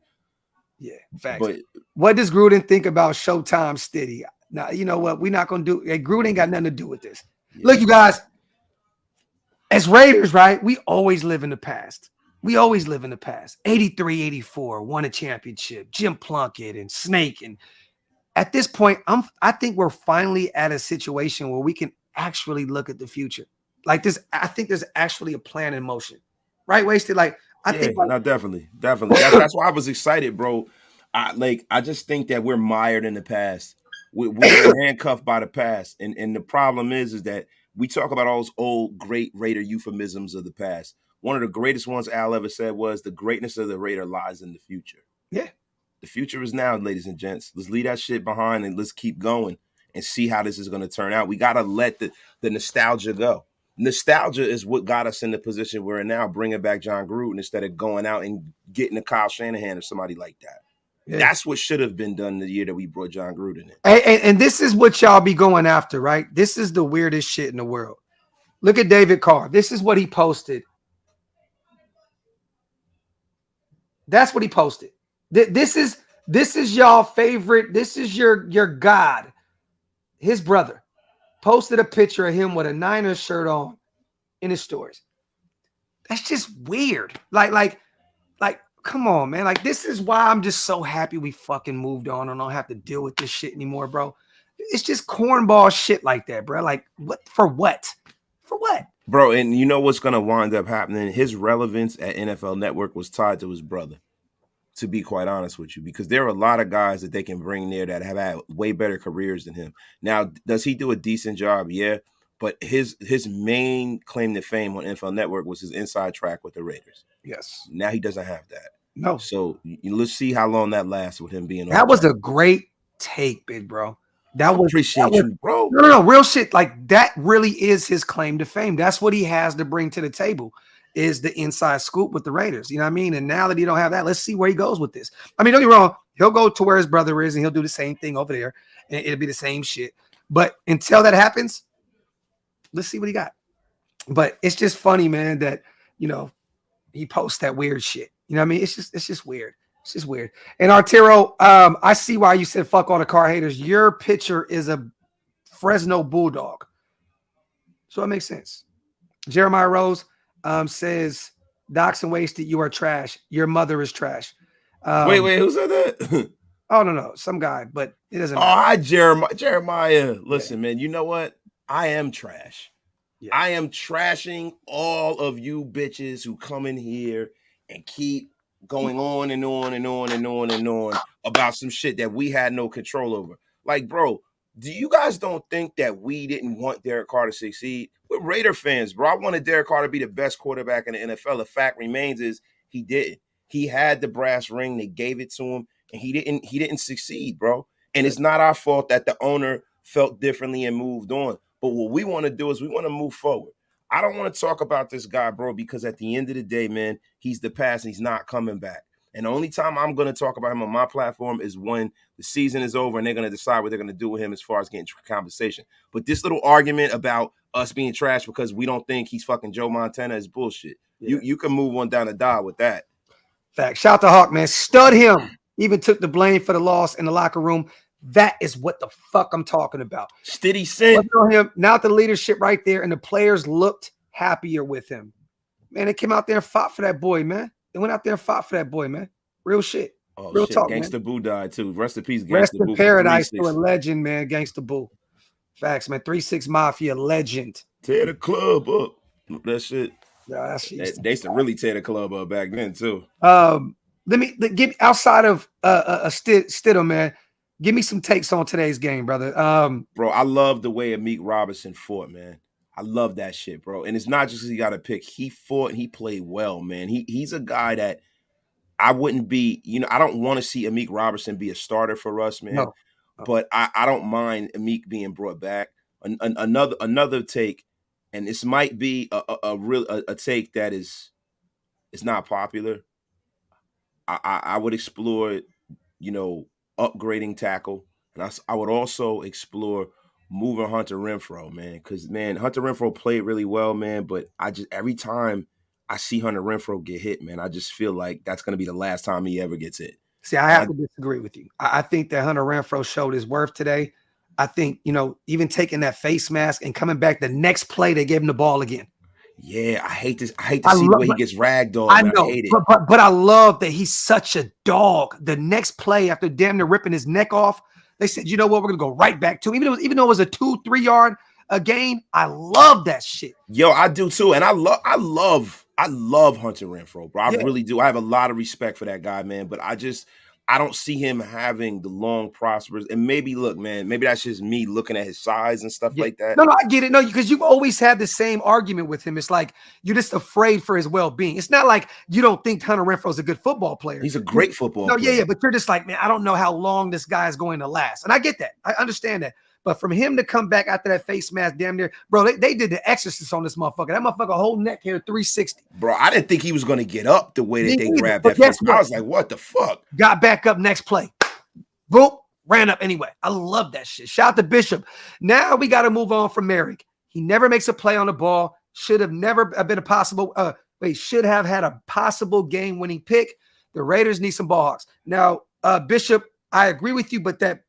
Yeah, facts. But what does Gruden think about Showtime Stiddy? Now, you know what? We're not going to do. Gruden ain't got nothing to do with this. Yeah. Look, you guys, as Raiders, right? We always live in the past. 83, 84, won a championship. Jim Plunkett and Snake. And at this point, I think we're finally at a situation where we can actually look at the future. Like this, I think there's actually a plan in motion. Right, Wasted? Definitely. That's why I was excited, bro. I just think that we're mired in the past. We're handcuffed by the past. And the problem is that we talk about all those old great Raider euphemisms of the past. One of the greatest ones Al ever said was the greatness of the Raider lies in the future. Yeah. The future is now, ladies and gents. Let's leave that shit behind and let's keep going and see how this is going to turn out. We got to let the nostalgia go. Nostalgia is what got us in the position we're in now, bringing back John Gruden instead of going out and getting a Kyle Shanahan or somebody like that. Yeah. That's what should have been done the year that we brought John Gruden in. And this is what y'all be going after, right? This is the weirdest shit in the world. Look at David Carr. This is what he posted. That's what he posted. This is y'all favorite. This is your God. His brother posted a picture of him with a Niners shirt on in his stories. That's just weird. Like, come on, man. Like, this is why I'm just so happy we fucking moved on and don't have to deal with this shit anymore, bro. It's just cornball shit like that, bro. Like, what? For what? Bro, and you know what's going to wind up happening? His relevance at NFL Network was tied to his brother, to be quite honest with you, because there are a lot of guys that they can bring there that have had way better careers than him. Now, does he do a decent job? Yeah, but his main claim to fame on NFL Network was his inside track with the Raiders. Yes. Now he doesn't have that. No. So let's see how long that lasts with him being on. That was a great take, big bro. Appreciate you, bro. No, real shit. Like, that really is his claim to fame. That's what he has to bring to the table, is the inside scoop with the Raiders. You know what I mean? And now that he don't have that, let's see where he goes with this. I mean, don't get me wrong. He'll go to where his brother is and he'll do the same thing over there. And it'll be the same shit. But until that happens, let's see what he got. But it's just funny, man, that, he posts that weird shit. You know what I mean? It's just weird. It's just weird. And Artero, I see why you said fuck all the car haters. Your picture is a Fresno Bulldog. So it makes sense. Jeremiah Rose says, Docs and Wasted, you are trash. Your mother is trash. Wait, who said that? Oh no, some guy, but it doesn't Oh, matter. hi, Jeremiah. Jeremiah, listen, man. You know what? I am trash. Yeah. I am trashing all of you bitches who come in here and keep going on and on and on and on and on about some shit that we had no control over. Like, bro, do you guys don't think that we didn't want Derek Carr to succeed? We're Raider fans, bro. I wanted Derek Carr to be the best quarterback in the NFL. The fact remains is he didn't. He had the brass ring. They gave it to him, and he didn't succeed, bro. And it's not our fault that the owner felt differently and moved on. But what we want to do is we want to move forward. I don't want to talk about this guy, bro, because at the end of the day, man, he's the past and he's not coming back. And the only time I'm going to talk about him on my platform is when the season is over and they're going to decide what they're going to do with him as far as getting compensation. But this little argument about us being trash because we don't think he's fucking Joe Montana is bullshit. Yeah. You can move on down the dial with that. Fact. Shout out to Hawk, man. StidHIM even took the blame for the loss in the locker room. That is what the fuck I'm talking about. Stiddy sent him. Now the leadership right there, and the players looked happier with him. Man, they came out there and fought for that boy, man. They went out there and fought for that boy, man. Real shit. Oh, real shit. talk, Gangsta man. Boo died too. Rest in peace, Gangsta Rest Boo. in paradise to a legend, man. Gangsta Boo. Facts, man. 3-6 Mafia legend. Tear the club up. That shit. Yeah, that shit. They used to really tear the club up back then too. Let me give outside of Stidham, man. Give me some takes on today's game, brother. Bro, I love the way Amik Robinson fought, man. I love that shit, bro. And it's not just because he got a pick. He fought and he played well, man. He's a guy that I wouldn't be, I don't want to see Amik Robinson be a starter for us, man. No. But I don't mind Amik being brought back. Another take, and this might be a take that is not popular. I would explore, upgrading tackle. And I would also explore moving Hunter Renfrow, man. Because, man, Hunter Renfrow played really well, man. But every time I see Hunter Renfrow get hit, man, I just feel like that's going to be the last time he ever gets hit. See, I have to disagree with you. I think that Hunter Renfrow showed his worth today. I think, even taking that face mask and coming back the next play, they gave him the ball again. Yeah, I hate to see the way he gets ragdolled. I know, I hate it. But I love that he's such a dog. The next play, after damn near ripping his neck off, they said, you know what, we're gonna go right back to him. Even though it was a 2-3 yard gain, I love that shit. Yo, I do too, and I love Hunter Renfrow, bro. I really do. I have a lot of respect for that guy, man. But I don't see him having the long prosperous. And maybe, look, man, maybe that's just me looking at his size and stuff like that. No, I get it. No, because you've always had the same argument with him. It's like you're just afraid for his well-being. It's not like you don't think Hunter Renfrow's a good football player. He's a great football player. Yeah, but you're just like, man, I don't know how long this guy is going to last. And I get that. I understand that. But from him to come back after that face mask, damn near, bro, they did the exorcist on this motherfucker. That motherfucker whole neck hair 360. Bro, I didn't think he was going to get up the way that they grabbed that face. I was like, what the fuck? Got back up next play. Boom, ran up anyway. I love that shit. Shout out to Bishop. Now we got to move on from Merrick. He never makes a play on the ball. Should have never been a possible, should have had a possible game-winning pick. The Raiders need some ball hawks. Now, Bishop, I agree with you, but that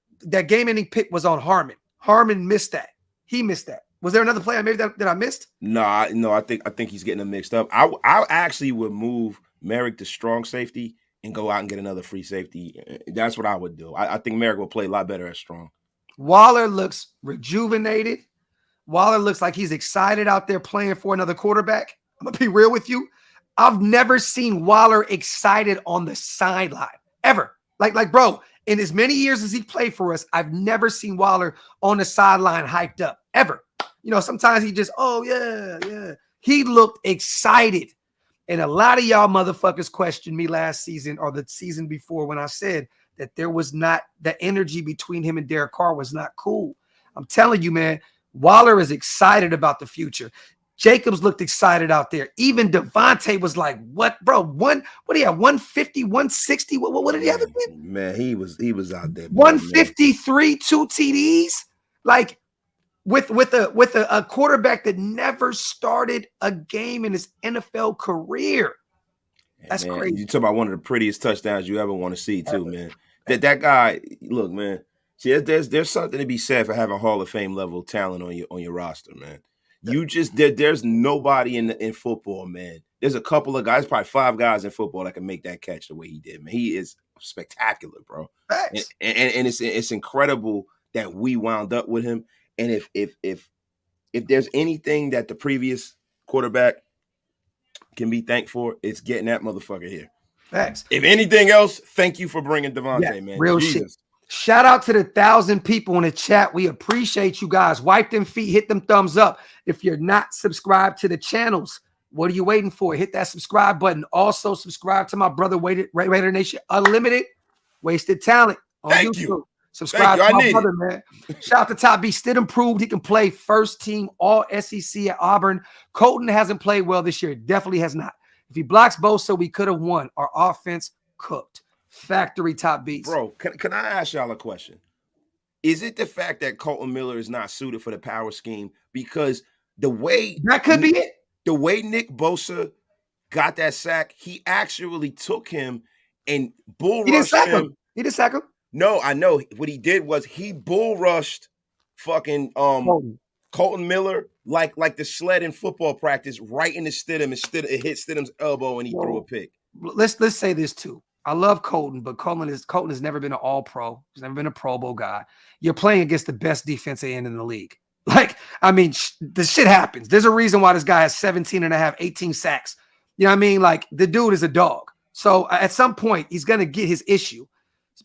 game-ending pick was on Harmon. Harmon missed that. He missed that. Was there another play maybe that I missed? No, I think he's getting them mixed up. I actually would move Merrick to strong safety and go out and get another free safety. That's what I would do. I think Merrick will play a lot better as strong. Waller looks rejuvenated. Waller looks like he's excited out there playing for another quarterback. I'm going to be real with you. I've never seen Waller excited on the sideline, ever. Like, bro, in as many years as he played for us, I've never seen Waller on the sideline hyped up, ever. Sometimes he just, oh, yeah. He looked excited. And a lot of y'all motherfuckers questioned me last season or the season before when I said that there was not, the energy between him and Derek Carr was not cool. I'm telling you, man, Waller is excited about the future. Jacobs looked excited out there. Even Devontae was like, what, bro? What do you have? 150, 160? What did he have again? Man, he was out there. 153, 2 TDs. Like with a quarterback that never started a game in his NFL career. That's crazy. You talk about one of the prettiest touchdowns you ever want to see, too, man. That guy, look, man. See, there's something to be said for having Hall of Fame level talent on your roster, man. There's nobody in football, man. There's a couple of guys, probably 5 guys in football that can make that catch the way he did, man. He is spectacular, bro. And, Facts. and it's incredible that we wound up with him. And if there's anything that the previous quarterback can be thanked for, it's getting that motherfucker here. Facts. If anything else, thank you for bringing Devontae, Yeah, man. real Jesus. shit. Shout out to the 1,000 people in the chat. We appreciate you guys. Wipe them feet, hit them thumbs up. If you're not subscribed to the channels, what are you waiting for? Hit that subscribe button. Also, subscribe to my brother, Raider Nation Unlimited, Wasted Talent on Thank YouTube. you. Subscribe Thank you. to my brother, man. Shout out to Top B. Stidham proved he can play first team all SEC at Auburn. Colton hasn't played well this year. Definitely has not. If he blocks Bosa, we could have won. Our offense cooked. Factory Top Beats. Bro, can I ask y'all a question? Is it the fact that Colton Miller is not suited for the power scheme? Because the way that could be it. The way Nick Bosa got that sack, he actually took him and bull rushed him. He didn't sack him. No, I know. What he did was he bull rushed fucking Colton Miller like the sled in football practice right in the Stidham, and it hit Stidham's elbow and he threw a pick. Let's say this too. I love Colton, but Colton has never been an all-pro. He's never been a Pro Bowl guy. You're playing against the best defensive end in the league. Like, I mean, the shit happens. There's a reason why this guy has 17 and a half, 18 sacks. You know what I mean? Like, the dude is a dog. So at some point, he's going to get his issue.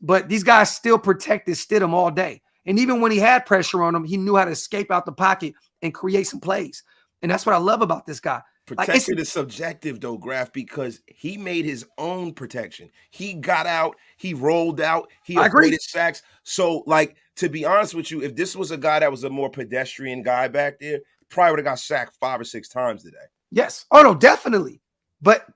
But these guys still protected Stidham all day. And even when he had pressure on him, he knew how to escape out the pocket and create some plays. And that's what I love about this guy. Protection is subjective, though, Graphk, because he made his own protection. He got out, he rolled out, he avoided sacks. So, like, to be honest with you, if this was a guy that was a more pedestrian guy back there, probably would have got sacked 5 or 6 times today. Yes. Oh, no, definitely. But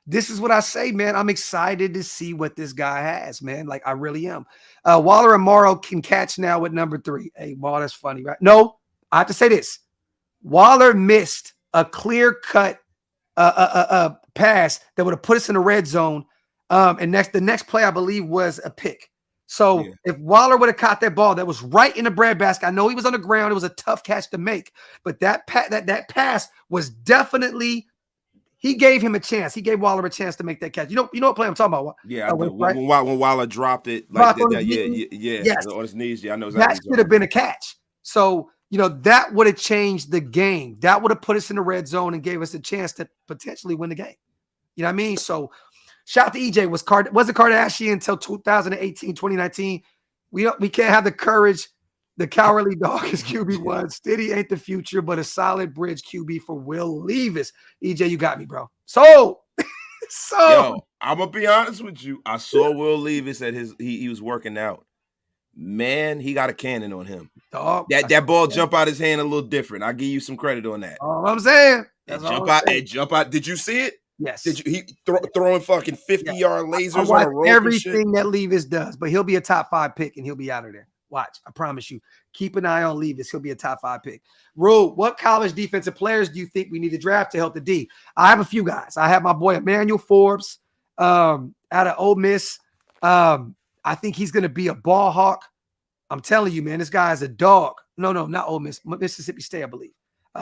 this is what I say, man. I'm excited to see what this guy has, man. Like, I really am. Waller and Morrow can catch now with number 3. Hey, Waller, that's funny, right? No, I have to say this. Waller missed a clear-cut pass that would have put us in the red zone. And the next play, I believe, was a pick. So if Waller would have caught that ball that was right in the breadbasket, I know he was on the ground. It was a tough catch to make. But that pass was definitely – he gave him a chance. He gave Waller a chance to make that catch. You know what play I'm talking about? Yeah, I do. When Waller dropped it like that. Yes. On his knees. Yeah, I know exactly. That should have been a catch. So – that would have changed the game. That would have put us in the red zone and gave us a chance to potentially win the game. You know what I mean? So shout out to EJ. Wasn't Kardashian until 2018, 2019. We can't have the courage. The cowardly dog is QB1. Stiddy ain't the future, but a solid bridge QB for Will Levis. EJ, you got me, bro. So yo, I'm gonna be honest with you. I saw Will Levis at he was working out. Man, he got a cannon on him. Dog, that ball jump out his hand a little different. I'll give you some credit on that. All I'm saying. Jump out. Did you see it? Yes. Did you throwing fucking 50-yard lasers on a rope? Everything that Levis does, but he'll be a top 5 pick and he'll be out of there. Watch, I promise you. Keep an eye on Levis. He'll be a top 5 pick. Rule, what college defensive players do you think we need to draft to help the D? I have a few guys. I have my boy Emmanuel Forbes out of Ole Miss. I think he's going to be a ball hawk. I'm telling you, man, this guy is a dog. No, not Ole Miss. Mississippi State, I believe.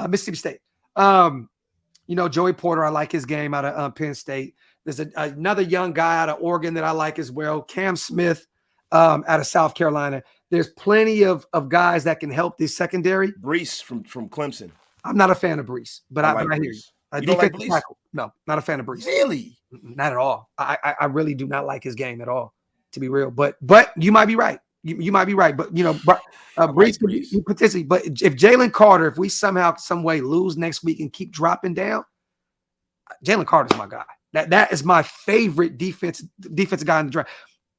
Mississippi State. Joey Porter, I like his game out of Penn State. There's another young guy out of Oregon that I like as well. Cam Smith out of South Carolina. There's plenty of guys that can help this secondary. Brees from Clemson. I'm not a fan of Brees, but I hear you. You don't like Brees? Tackle. No, not a fan of Brees. Really? Not at all. I really do not like his game at all, to be real. But you might be right. You might be right. But, Brees could be potentially. But if Jalen Carter, if we somehow, some way lose next week and keep dropping down, Jalen Carter's my guy. That is my favorite defensive guy in the draft.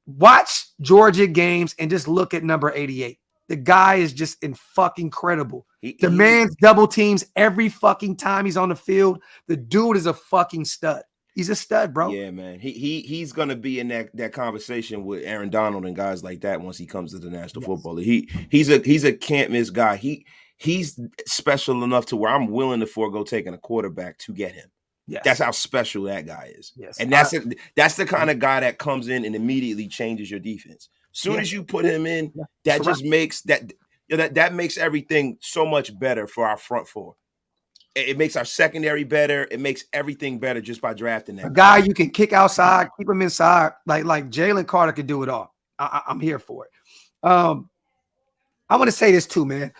Watch Georgia games and just look at number 88. The guy is just fucking incredible. The man's double teams every fucking time he's on the field. The dude is a fucking stud. He's a stud, bro. Yeah, man. He's gonna be in that conversation with Aaron Donald and guys like that once he comes to the National Football League. He's a can't miss guy. He's special enough to where I'm willing to forego taking a quarterback to get him. Yes. That's how special that guy is. Yes. And that's the kind of guy that comes in and immediately changes your defense. Soon as you put him in, that just makes that makes everything so much better for our front four. It makes our secondary better. It makes everything better just by drafting that A guy you can kick outside, keep him inside, like Jalen Carter could do it all. I'm here for it. I want to say this too, man.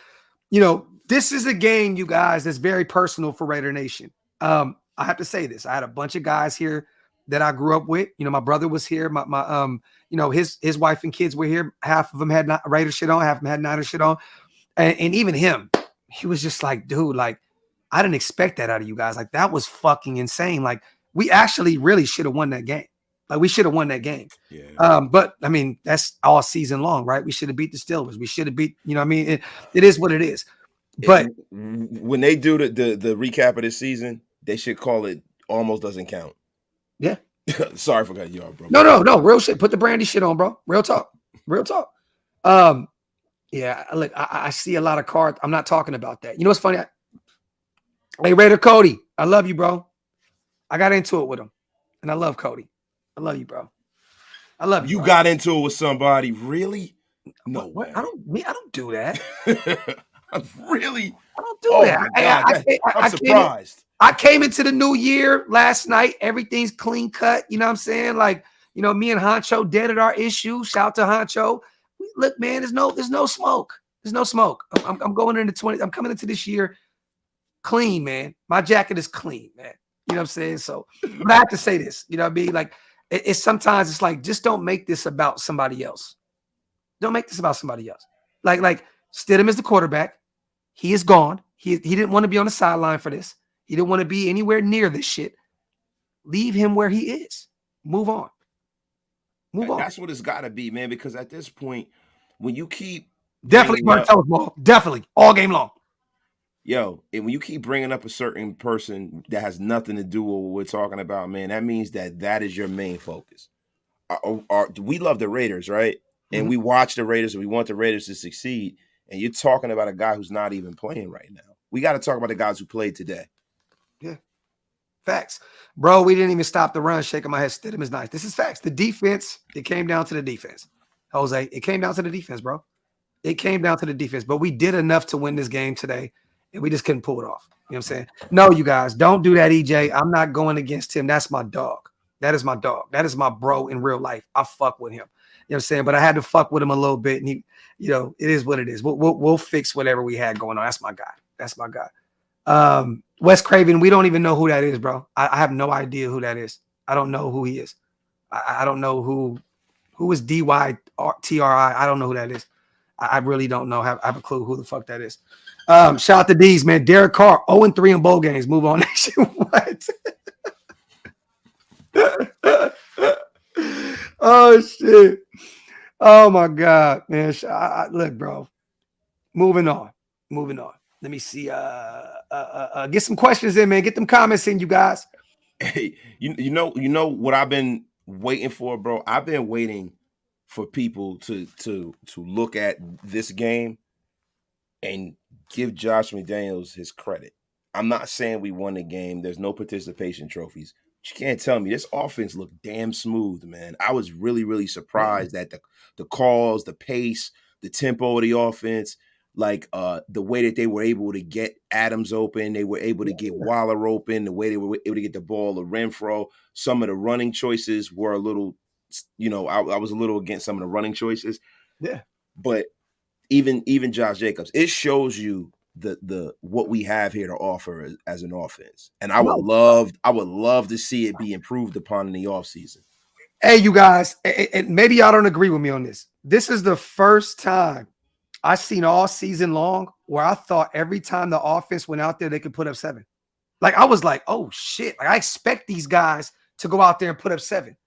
This is a game, you guys, that's very personal for Raider Nation. I have to say this. I had a bunch of guys here that I grew up with. My brother was here. His wife and kids were here. Half of them had Raider shit on, half of them had Niner shit on. And even him, he was just like, dude, like, I didn't expect that out of you guys. Like, that was fucking insane. Like, we actually really should have won that game. Like, we should have won that game. Yeah. But I mean, that's all season long, right? We should have beat the Steelers. We should have beat, I mean, it is what it is. But when they do the recap of this season, they should call it Almost Doesn't Count. Yeah. Sorry for cutting you off, bro. No. Real shit. Put the Brandy shit on, bro. Real talk. Yeah, look, I see a lot of cards. I'm not talking about that. You know what's funny? Hey, Raider Cody, I love you, bro. I got into it with him, and I love Cody. I love you, bro. I love you. You got into it with somebody, really? No, what? I don't do that. Really? I don't do that. I'm surprised. I came into the new year last night. Everything's clean cut. You know what I'm saying? Like, me and Honcho deaded our issue. Shout out to Honcho. Look, man, there's no smoke. There's no smoke. I'm going into 20. I'm coming into this year clean, man. My jacket is clean, man. You know what I'm saying? So, but I have to say this. You know what I mean? Like, it's sometimes it's like, just don't make this about somebody else. Don't make this about somebody else. Like Stidham is the quarterback. He is gone. He didn't want to be on the sideline for this. He didn't want to be anywhere near this shit. Leave him where he is. Move on. That's what it's got to be, man, because at this point, when you keep definitely ball, definitely all game long. Yo, and when you keep bringing up a certain person that has nothing to do with what we're talking about, man, that means that is your main focus. We love the Raiders, right? And we watch the Raiders and we want the Raiders to succeed. And you're talking about a guy who's not even playing right now. We got to talk about the guys who played today. Yeah. Facts. Bro, we didn't even stop the run. Shaking my head. Stidham is nice. This is facts. The defense, it came down to the defense. Jose, it came down to the defense, bro. It came down to the defense. But we did enough to win this game today, and we just couldn't pull it off. You know what I'm saying? No, you guys, don't do that, EJ. I'm not going against him. That's my dog. That is my dog. That is my bro in real life. I fuck with him. You know what I'm saying? But I had to fuck with him a little bit, and he, it is what it is. We'll fix whatever we had going on. That's my guy. That's my guy. Wes Craven, we don't even know who that is, bro. I have no idea who that is. I don't know who he is. I don't know who is DYTRI. I don't know who that is. I really don't know. I have a clue who the fuck that is. Shout out to D's, man. Derek Carr, 0-3 in bowl games. Move on. What? Oh, shit. Oh, my God, man. Look, bro. Moving on. Let me see. Get some questions in, man. Get them comments in, you guys. Hey, you know what I've been waiting for, bro? I've been waiting for people to look at this game and give Josh McDaniels his credit. I'm not saying we won the game. There's no participation trophies. But you can't tell me this offense looked damn smooth, man. I was really, really surprised at the calls, the pace, the tempo of the offense. Like the way that they were able to get Adams open, they were able to get Waller open, the way they were able to get the ball to Renfro. Some of the running choices were a little, I was a little against some of the running choices. Yeah. But even Josh Jacobs, it shows you the what we have here to offer as an offense. And I would love to see it be improved upon in the offseason. Hey, you guys, and maybe y'all don't agree with me on this. This is the first time I've seen all season long where I thought every time the offense went out there, they could put up 7. Like, I was like, oh, shit. Like, I expect these guys to go out there and put up 7.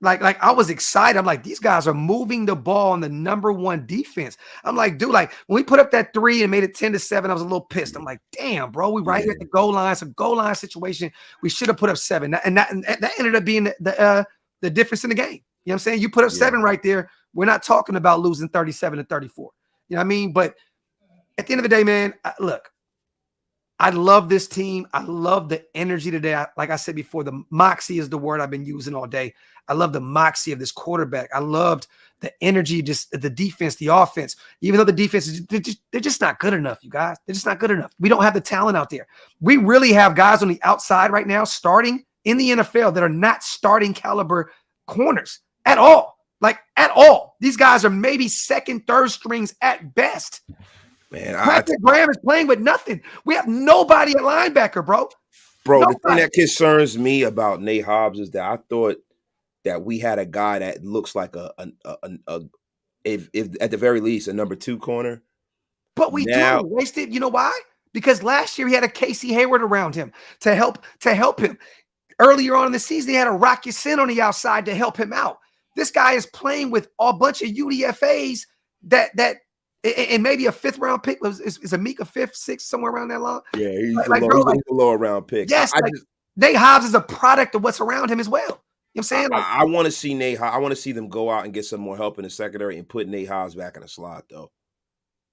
Like I was excited. I'm like, these guys are moving the ball on the #1 defense. I'm like, dude, like when we put up that 3 and made it 10-7, I was a little pissed. I'm like, damn, bro, we right here at the goal line. It's a goal line situation. We should have put up 7. And that ended up being the difference in the game. You know what I'm saying? You put up 7 right there. We're not talking about losing 37-34. You know what I mean? But at the end of the day, man, look, I love this team. I love the energy today. Like I said before, the moxie is the word I've been using all day. I love the moxie of this quarterback. I loved the energy, just the defense, the offense. Even though the defense is they're just not good enough, you guys. They're just not good enough. We don't have the talent out there. We really have guys on the outside right now starting in the NFL that are not starting caliber corners at all. Like at all. These guys are maybe second, third strings at best. Man, Patrick Graham is playing with nothing. We have nobody at linebacker, bro. Bro, the thing that concerns me about Nate Hobbs is that I thought that we had a guy that looks like if at the very least a number 2 corner. But we do wasted. You know why? Because last year he had a Casey Hayward around him to help him. Earlier on in the season, he had a Rocky Sin on the outside to help him out. This guy is playing with a bunch of UDFAs that and maybe a 5th round pick is a Mika 5th, 6th, somewhere around that long. Yeah, he's a lower round pick. Yes, Nate Hobbs is a product of what's around him as well. You know what I'm saying? I want to see Nate. I want to see them go out and get some more help in the secondary and put Nate Hobbs back in the slot, though.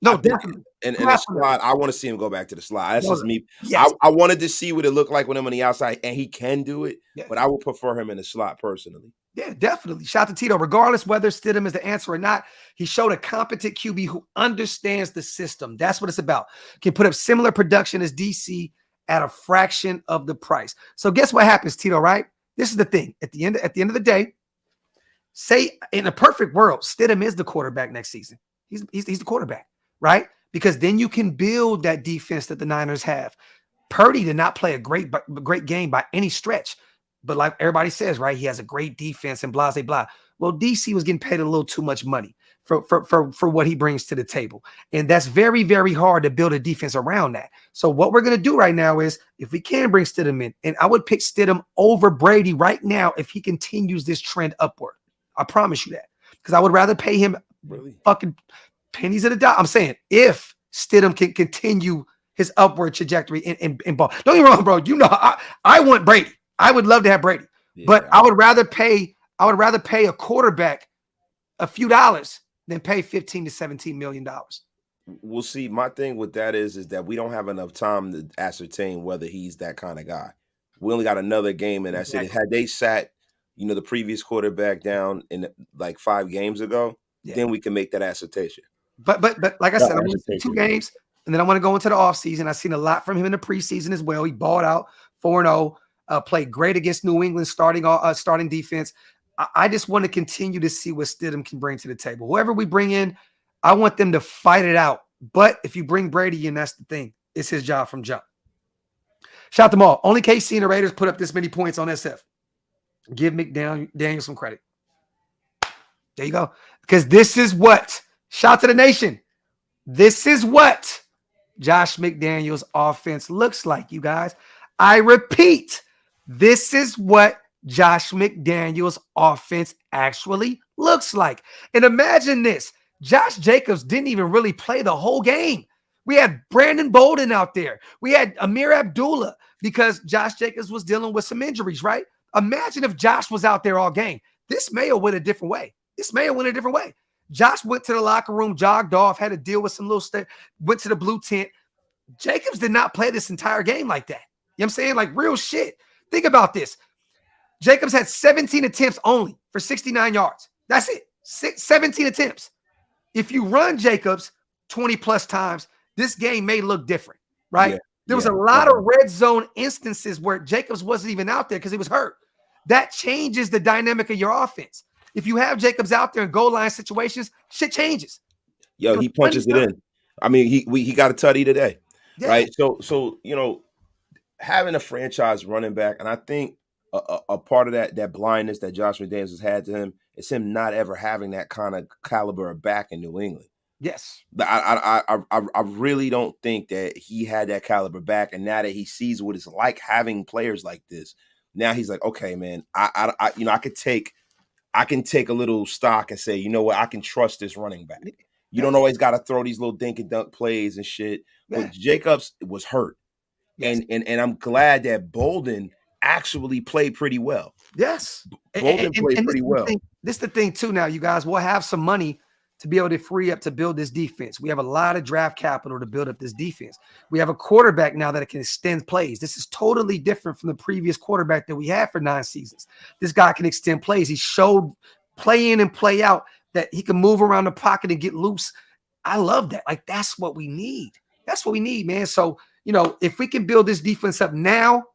No, definitely. And the slot, I want to see him go back to the slot. That's just me. Yes. I wanted to see what it looked like with him on the outside, and he can do it, but I would prefer him in the slot personally. Yeah, definitely. Shout out to Tito. Regardless whether Stidham is the answer or not, he showed a competent QB who understands the system. That's what it's about. Can put up similar production as DC at a fraction of the price. So guess what happens, Tito, right? This is the thing. At the end of the day, say in a perfect world, Stidham is the quarterback next season. He's the quarterback, right? Because then you can build that defense that the Niners have. Purdy did not play a great game by any stretch. But like everybody says, right, he has a great defense and blah, blah, blah. Well, DC was getting paid a little too much money for what he brings to the table. And that's very, very hard to build a defense around that. So what we're going to do right now is if we can bring Stidham in, and I would pick Stidham over Brady right now if he continues this trend upward. I promise you that. Because I would rather pay him fucking pennies at a dollar. I'm saying if Stidham can continue his upward trajectory in ball. Don't get me wrong, bro. You know, I want Brady. I would love to have Brady, but I would rather pay a quarterback a few dollars than pay $15 to $17 million. We'll see. My thing with that is that we don't have enough time to ascertain whether he's that kind of guy. We only got another game, and that's it. Had they sat, the previous quarterback down in like 5 games ago, then we can make that ascertation. But like I said, I'm going to 2 games, and then I want to go into the offseason. I've seen a lot from him in the preseason as well. He balled out 4-0. Played great against New England starting defense. I just want to continue to see what Stidham can bring to the table. Whoever we bring in, I want them to fight it out. But if you bring Brady in, that's the thing. It's his job from jump. Shout them all. Only KC and the Raiders put up this many points on SF. Give McDaniels some credit. There you go. Because this is what, shout to the nation, this is what Josh McDaniels' offense looks like, you guys. I repeat, this is what Josh McDaniels' offense actually looks like. And imagine this. Josh Jacobs didn't even really play the whole game. We had Brandon Bolden out there. We had Amir Abdullah because Josh Jacobs was dealing with some injuries, right? Imagine if Josh was out there all game. This may have went a different way. Josh went to the locker room, jogged off, had to deal with some went to the blue tent. Jacobs did not play this entire game like that. You know what I'm saying? Like real shit. Think about this. Jacobs had 17 attempts only for 69 yards. That's it. 17 attempts. If you run Jacobs 20 plus times, this game may look different, right? There was a lot of red zone instances where Jacobs wasn't even out there because he was hurt. That changes the dynamic of your offense. If you have Jacobs out there in goal line situations, shit changes. Yo, he punches it in. I mean, he got a tutty today, right? So having a franchise running back, and I think a part of that blindness that Josh McDaniels has had to him is him not ever having that kind of caliber of back in New England. Yes, I really don't think that he had that caliber back, and now that he sees what it's like having players like this, now he's like, okay, man, I can take a little stock and say, you know what, I can trust this running back. You don't always got to throw these little dink and dunk plays and shit. But Jacobs was hurt, and I'm glad that Bolden actually played pretty well. Yes, Bolden played pretty well. This is the thing too. Now, you guys will have some money to be able to free up to build this defense. We have a lot of draft capital to build up this defense. We have a quarterback now that can extend plays. This is totally different from the previous quarterback that we had for 9 seasons. This guy can extend plays. He showed play in and play out that he can move around the pocket and get loose. I love that. Like, that's what we need. That's what we need, man. So, if we can build this defense up now,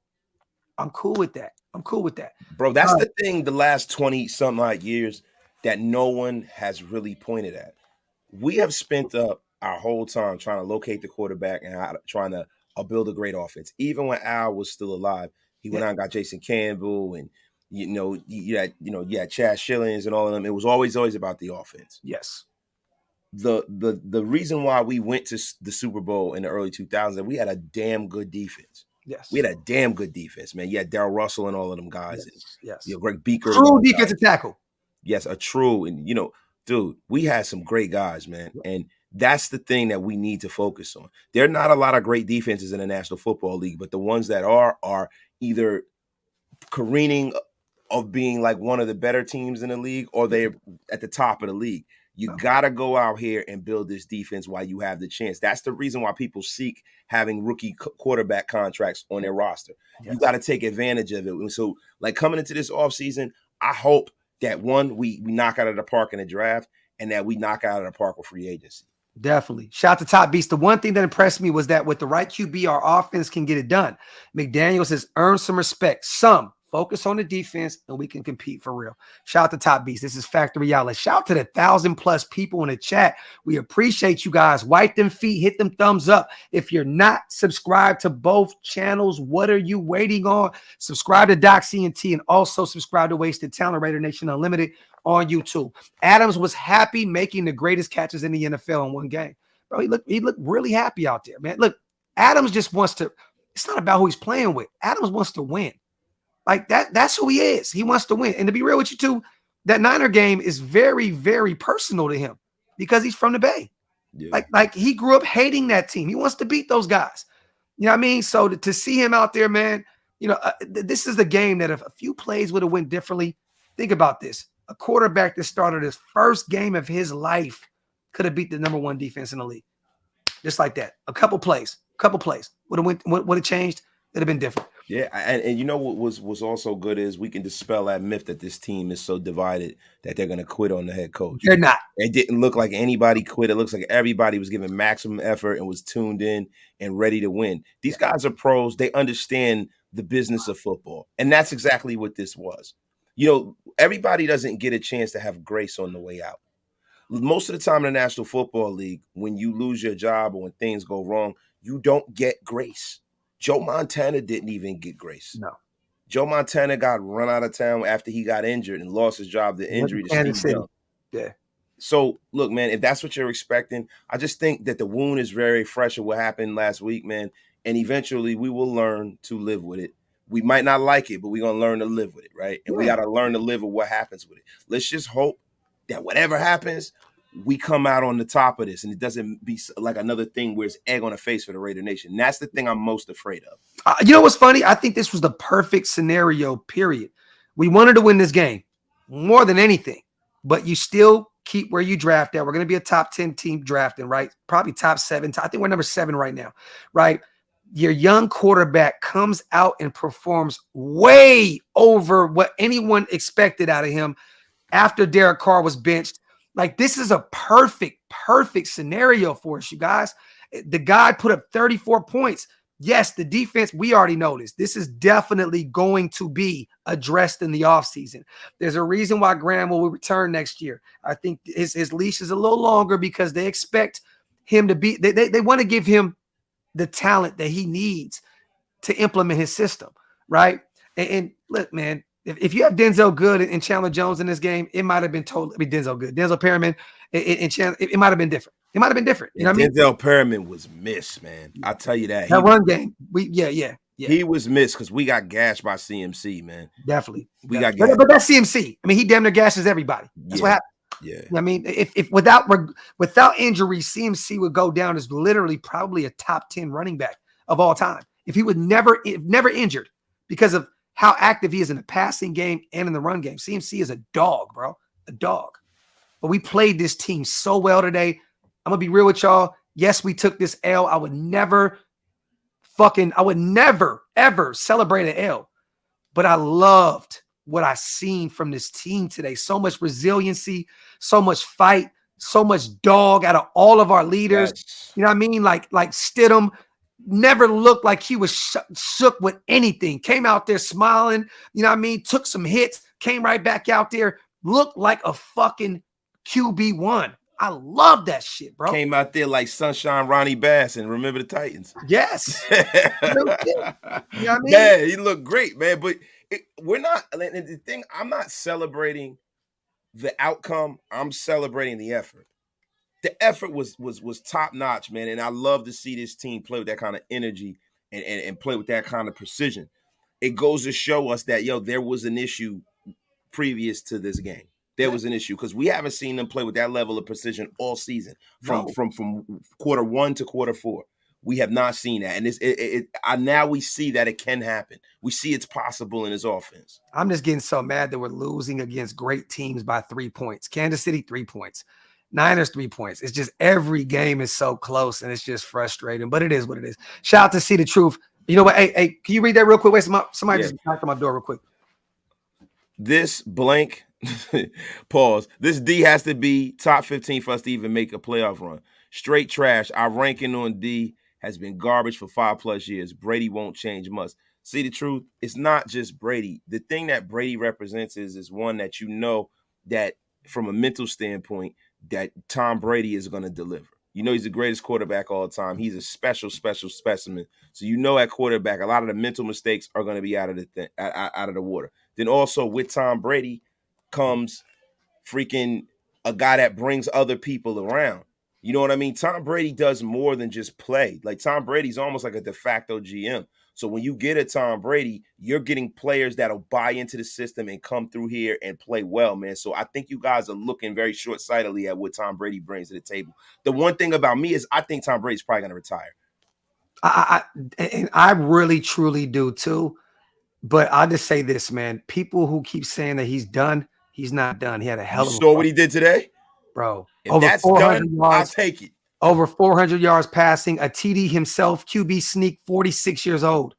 I'm cool with that. I'm cool with that. Bro, that's the thing the last 20-something odd years that no one has really pointed at. We have spent up our whole time trying to locate the quarterback and trying to build a great offense. Even when Al was still alive, he went out and got Jason Campbell, and you had Chad Shillings and all of them. It was always about the offense. Yes. The reason why we went to the Super Bowl in the early 2000s, we had a damn good defense. Yes. We had a damn good defense, man. You had Darrell Russell and all of them guys. Yes. Greg Beaker. True defensive tackle. Yes, a true. And, dude, we had some great guys, man. And that's the thing that we need to focus on. There are not a lot of great defenses in the National Football League, but the ones that are either careening of being like one of the better teams in the league, or they're at the top of the league. You got to go out here and build this defense while you have the chance. That's the reason why people seek having rookie quarterback contracts on their roster. Yes. You got to take advantage of it. And so, like, coming into this offseason, I hope that, one, we knock out of the park in the draft, and that we knock out of the park with free agency. Definitely. Shout out to Top Beast. The one thing that impressed me was that with the right QB, our offense can get it done. McDaniels has earned some respect. Some. Focus on the defense, and we can compete for real. Shout out to Top Beast. This is Factory Outlet. Shout out to the 1,000+ people in the chat. We appreciate you guys. Wipe them feet. Hit them thumbs up. If you're not subscribed to both channels, what are you waiting on? Subscribe to DOX ENT, and also subscribe to Wasted Talent, Raider Nation Unlimited on YouTube. Adams was happy making the greatest catches in the NFL in one game. Bro, he looked really happy out there, man. Look, Adams just wants to – it's not about who he's playing with. Adams wants to win. Like that's who he is. He wants to win. And to be real with you too, that Niner game is very, very personal to him because he's from the Bay. Yeah. Like he grew up hating that team. He wants to beat those guys. You know what I mean? So to see him out there, man, this is the game that if a few plays would have went differently, think about this. A quarterback that started his first game of his life could have beat the #1 defense in the league. Just like that. A couple plays would have changed. It'd have been different. Yeah, and what was also good is we can dispel that myth that this team is so divided that they're going to quit on the head coach. They're not. It didn't look like anybody quit. It looks like everybody was giving maximum effort and was tuned in and ready to win. These guys are pros. They understand the business of football, and that's exactly what this was. Everybody doesn't get a chance to have grace on the way out. Most of the time in the National Football League, when you lose your job or when things go wrong, you don't get grace. Joe Montana didn't even get grace. No. Joe Montana got run out of town after he got injured and lost his job to injury to Steve Young. Yeah. So, look, man, if that's what you're expecting, I just think that the wound is very fresh of what happened last week, man. And eventually we will learn to live with it. We might not like it, but we're going to learn to live with it, right? And we got to learn to live with what happens with it. Let's just hope that whatever happens, we come out on the top of this, and it doesn't be like another thing where it's egg on the face for the Raider Nation. That's the thing I'm most afraid of. You know what's funny? I think this was the perfect scenario, period. We wanted to win this game more than anything, but you still keep where you draft at. We're going to be a top 10 team drafting, right? Probably top 7. I think we're number 7 right now, right? Your young quarterback comes out and performs way over what anyone expected out of him after Derek Carr was benched. Like, this is a perfect scenario for us, you guys. The guy put up 34 points. Yes, the defense, we already know this. This is definitely going to be addressed in the offseason. There's a reason why Graham will return next year. I think his leash is a little longer because they expect him to be – they want to give him the talent that he needs to implement his system, right? And look, man, if you have Denzel Good and Chandler Jones in this game, it might have been Denzel Good. Denzel Perryman and Chandler, it might have been different. It might have been different. You know what I mean? Denzel Perryman was missed, man. I'll tell you that. That run game, yeah. He was missed because we got gashed by CMC, man. Definitely. We got gashed. But that's CMC. I mean, he damn near gashes everybody. That's what happened. Yeah. You know I mean, if without injury, CMC would go down as literally probably a top 10 running back of all time. If he would never injured because of how active he is in the passing game and in the run game. CMC is a dog, bro. A dog. but we played this team so well today. I'm gonna be real with y'all. Yes, we took this L. I would never ever celebrate an L, but I loved what I seen from this team today. So much resiliency, so much fight, so much dog out of all of our leaders. Yes. You know what I mean? Like Stidham never looked like he was shook with anything. Came out there smiling, you know what I mean? Took some hits, came right back out there, looked like a fucking QB1. I love that shit, bro. Came out there like Sunshine Ronnie Bass and Remember the Titans. Yes. You know what I mean? Yeah, he looked great, man. But we're not, the thing, I'm not celebrating the outcome. I'm celebrating the effort. The effort was top notch, man. And I love to see this team play with that kind of energy and play with that kind of precision. It goes to show us that, there was an issue previous to this game. There was an issue because we haven't seen them play with that level of precision all season from quarter 1 to quarter 4. We have not seen that. And now we see that it can happen. We see it's possible in his offense. I'm just getting so mad that we're losing against great teams by 3 points. Kansas City, 3 points. Niners, 3 points. It's just every game is so close and it's just frustrating, but it is what it is. Shout out to See the Truth. You know what? Hey, can you read that real quick? Wait, somebody just knocked on my door real quick. This blank pause. This D has to be top 15 for us to even make a playoff run. Straight trash. Our ranking on D has been garbage for 5+ years. Brady won't change much. See the truth? It's not just Brady. The thing that Brady represents is one that that from a mental standpoint that Tom Brady is going to deliver. He's the greatest quarterback of all time. He's a special specimen. So at quarterback, a lot of the mental mistakes are going to be out of the water. Then also with Tom Brady comes freaking a guy that brings other people around. You know what I mean? Tom Brady does more than just play. Like Tom Brady's almost like a de facto GM. So when you get a Tom Brady, you're getting players that'll buy into the system and come through here and play well, man. So I think you guys are looking very short-sightedly at what Tom Brady brings to the table. The one thing about me is I think Tom Brady's probably going to retire. I really, truly do too. But I'll just say this, man. People who keep saying that he's done, he's not done. He had a hell of a saw what he did today? Bro. If that's done, yards, I'll take it. Over 400 yards passing, a TD himself, QB sneak, 46 years old.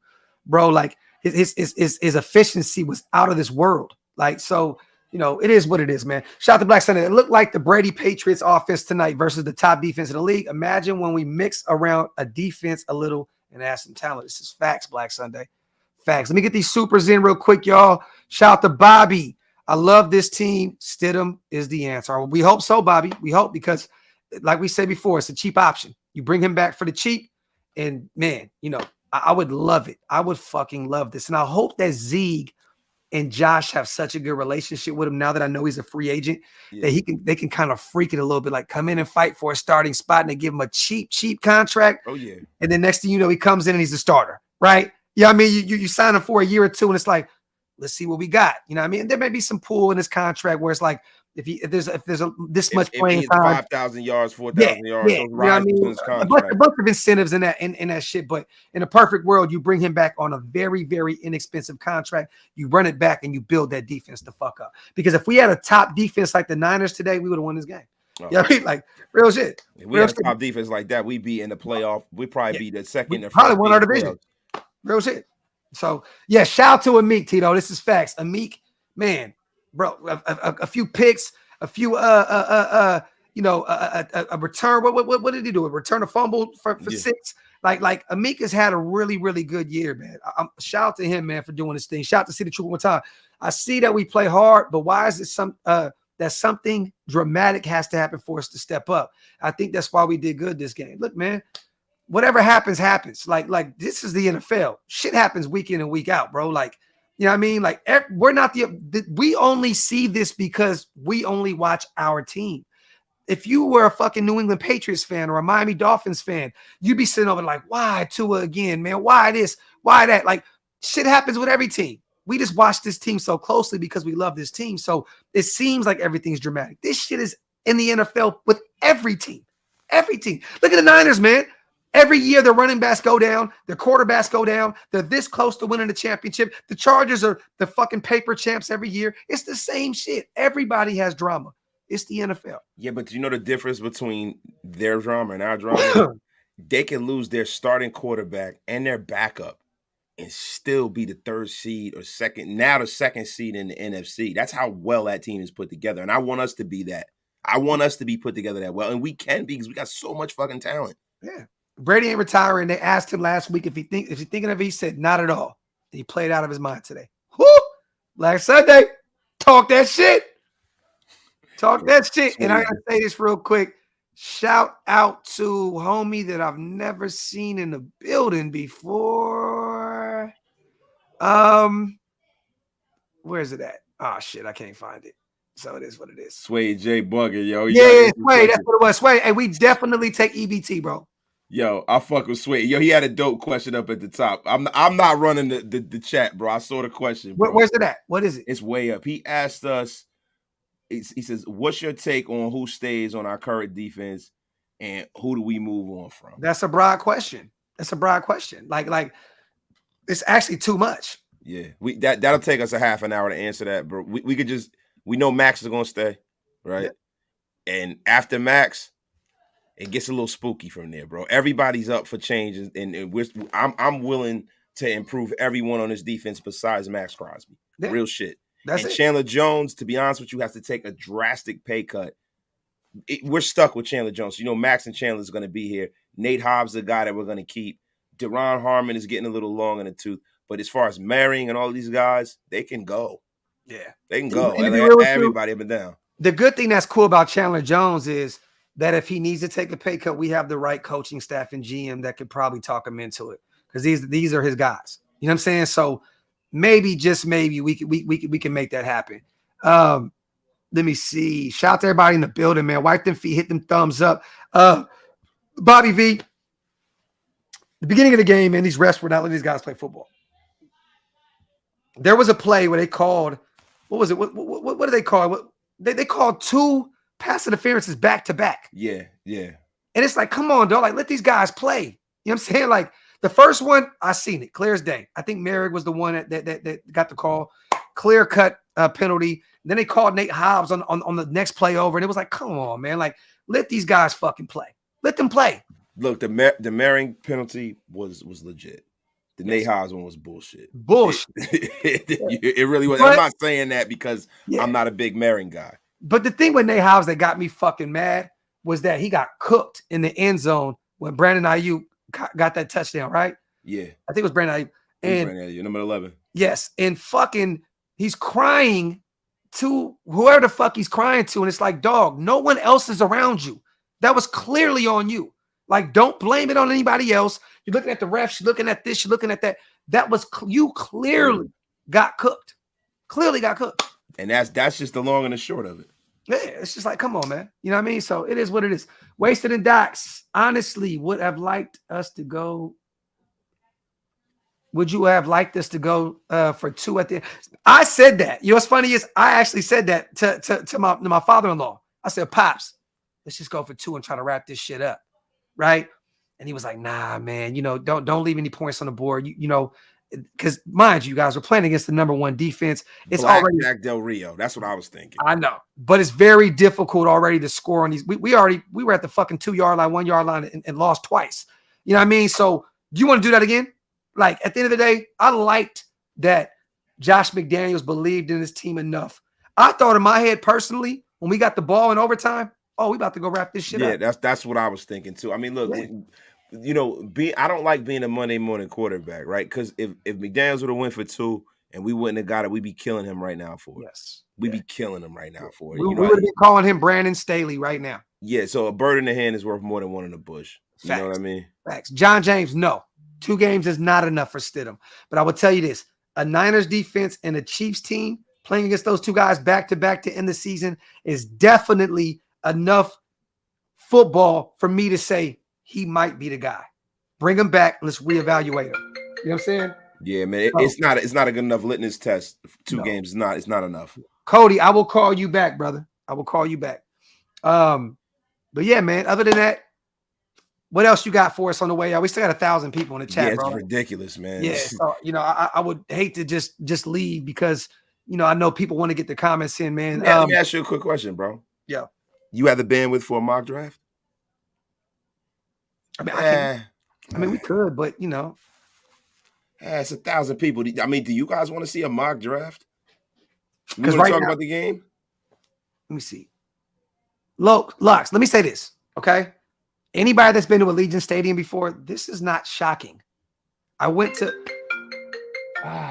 Bro, like his efficiency was out of this world. Like, so, it is what it is, man. Shout out to Black Sunday. It looked like the Brady Patriots offense tonight versus the top defense in the league. Imagine when we mix around a defense a little and add some talent. This is facts, Black Sunday. Facts. Let me get these supers in real quick, y'all. Shout out to Bobby. I love this team. Stidham is the answer. We hope so, Bobby. We hope because, like we said before, it's a cheap option. You bring him back for the cheap, and man, I would love it. I would fucking love this. And I hope that Zeeg and Josh have such a good relationship with him now that I know he's a free agent, that they can kind of freak it a little bit, like come in and fight for a starting spot and they give him a cheap contract. Oh, yeah. And then next thing you know, he comes in and he's a starter, right? Yeah, I mean, you sign him for a year or two and it's like, let's see what we got. You know what I mean? There may be some pull in his contract where it's like, if there's this much playing time, 5,000 yards, 4,000 yards, you know what I mean? A bunch of incentives in that shit. But in a perfect world, you bring him back on a very, very inexpensive contract. You run it back and you build that defense the fuck up. Because if we had a top defense like the Niners today, we would have won this game. You know what I mean? Like real shit. If we had a top defense like that, we'd be in the playoff. We'd probably be the second. We probably won our division. Real shit. So yeah, shout out to Amik, Tito. This is facts. Amik, man. Bro, a few picks, a few a return. What did he do? A return a fumble for 6. Like Amik has had a really, really good year, man. Shout out to him, man, for doing this thing. Shout out to See the Truth one time. I see that we play hard, but why is it that something dramatic has to happen for us to step up? I think that's why we did good this game. Look, man, whatever happens, happens. Like this is the NFL. Shit happens week in and week out, bro. Like, you know what I mean? Like we're not we only see this because we only watch our team. If you were a fucking New England Patriots fan or a Miami Dolphins fan, you'd be sitting over like, why Tua again, man? Why this? Why that? Like shit happens with every team. We just watch this team so closely because we love this team. So it seems like everything's dramatic. This shit is in the NFL with every team. Every team. Look at the Niners, man. Every year their running backs go down, their quarterbacks go down. They're this close to winning the championship. The Chargers are the fucking paper champs every year. It's the same shit. Everybody has drama. It's the NFL. Yeah, but you know the difference between their drama and our drama? They can lose their starting quarterback and their backup and still be the third seed or the second seed in the NFC. That's how well that team is put together. And I want us to be that. I want us to be put together that well. And we can be, because we got so much fucking talent. Yeah. Brady ain't retiring. They asked him last week if he's thinking of it. He said, not at all. He played out of his mind today. Whoo! Black Sunday. Talk that shit. Talk that shit. And I gotta say this real quick. Shout out to homie that I've never seen in the building before. Where's it at? Oh shit, I can't find it. So it is what it is. Sway J Bugger, yo. Yeah, Sway, that's what it was. Sway, and we definitely take EBT, bro. Yo, I fuck with Sway. Yo, he had a dope question up at the top. I'm not running the chat, bro. I saw the question, bro. Where's it at? What is it? It's way up. He asked us, he says, what's your take on who stays on our current defense and who do we move on from? That's a broad question. Like it's actually too much. Yeah, that'll take us a half an hour to answer that, bro. We know Max is gonna stay, right? Yeah. And after Max, it gets a little spooky from there, bro. Everybody's up for changes, and I'm willing to improve everyone on this defense besides Max Crosby. Yeah. Real shit. That's it. Chandler Jones, to be honest with you, has to take a drastic pay cut. We're stuck with Chandler Jones. You know, Max and Chandler is going to be here. Nate Hobbs, the guy that we're going to keep. Deron Harmon is getting a little long in the tooth. But as far as Marion and all these guys, they can go. Yeah. They can go. Everybody up and down. The good thing that's cool about Chandler Jones is that if he needs to take a pay cut, we have the right coaching staff and GM that could probably talk him into it, because these are his guys. You know what I'm saying? So maybe, just maybe, we can make that happen. Let me see. Shout out to everybody in the building, man. Wipe them feet, hit them thumbs up. Bobby V, the beginning of the game, man, these refs were not letting these guys play football. There was a play where they called, what was it? What did they call? They called 2 pass interferences back to back. Yeah. And it's like, come on, dog. Like, let these guys play. You know what I'm saying? Like, the first one, I seen it, clear as day. I think Merrick was the one that got the call. Clear cut penalty. Then they called Nate Hobbs on the next play over, and it was like, come on, man. Like, let these guys fucking play. Let them play. Look, the Merrick penalty was legit. The Nate Hobbs one was bullshit. It really was. But I'm not saying that because I'm not a big Merrick guy. But the thing with Nate Hobbs that got me fucking mad was that he got cooked in the end zone when Brandon Ayuk got that touchdown, right? Yeah. I think it was Brandon Ayuk. And Brandon Ayuk, number 11. Yes. And fucking, he's crying to whoever the fuck he's crying to. And it's like, dog, no one else is around you. That was clearly on you. Like, don't blame it on anybody else. You're looking at the refs, you're looking at this, you're looking at that. That was, you clearly got cooked. Clearly got cooked. And that's just the long and the short of it. Yeah, it's just like, come on, man. You know what I mean? So it is what it is. Wasted in Docs, honestly, would have liked us to go. Would you have liked us to go for 2 at the end? I said that. You know what's funny is I actually said that to my father-in-law. I said, Pops, let's just go for 2 and try to wrap this shit up. Right? And he was like, nah, man, you know, don't leave any points on the board. You know, because mind you, guys, we're playing against the number 1 defense. It's already Jack Del Rio. That's what I was thinking. I know, but it's very difficult already to score on these. We were at the fucking 2-yard line, 1-yard line, and lost twice. You know what I mean? So do you want to do that again? Like, at the end of the day, I liked that Josh McDaniels believed in his team enough. I thought in my head personally, when we got the ball in overtime, we about to go wrap this shit up. Yeah, that's what I was thinking too. I mean, look, you know, I don't like being a Monday morning quarterback, right? Because if McDaniels would have went for 2 and we wouldn't have got it, we'd be killing him right now for it. Yes. We'd be killing him right now for it. We would have been calling him Brandon Staley right now. Yeah, so a bird in the hand is worth more than one in the bush. You know what I mean? Facts. John James, no. 2 games is not enough for Stidham. But I will tell you this, a Niners defense and a Chiefs team playing against those 2 guys back-to-back to end the season is definitely enough football for me to say he might be the guy. Bring him back. Let's reevaluate him. You know what I'm saying? Yeah, man. It's not a good enough litmus test. 2 games it's not enough. Cody, I will call you back, brother. I will call you back. But yeah, man, other than that, what else you got for us on the way out? We still got 1,000 people in the chat, it's bro. ridiculous, man. Yeah, so, you know, I would hate to just leave because, you know, I know people want to get the comments in, man. Let me ask you a quick question, bro. Yeah. You have the bandwidth for a mock draft? I mean, we could, but it's 1,000 people. I mean, do you guys want to see a mock draft? We because want to right talk now, about the game? let me see. Lux, let me say this, okay? Anybody that's been to Allegiant Stadium before, this is not shocking. I went to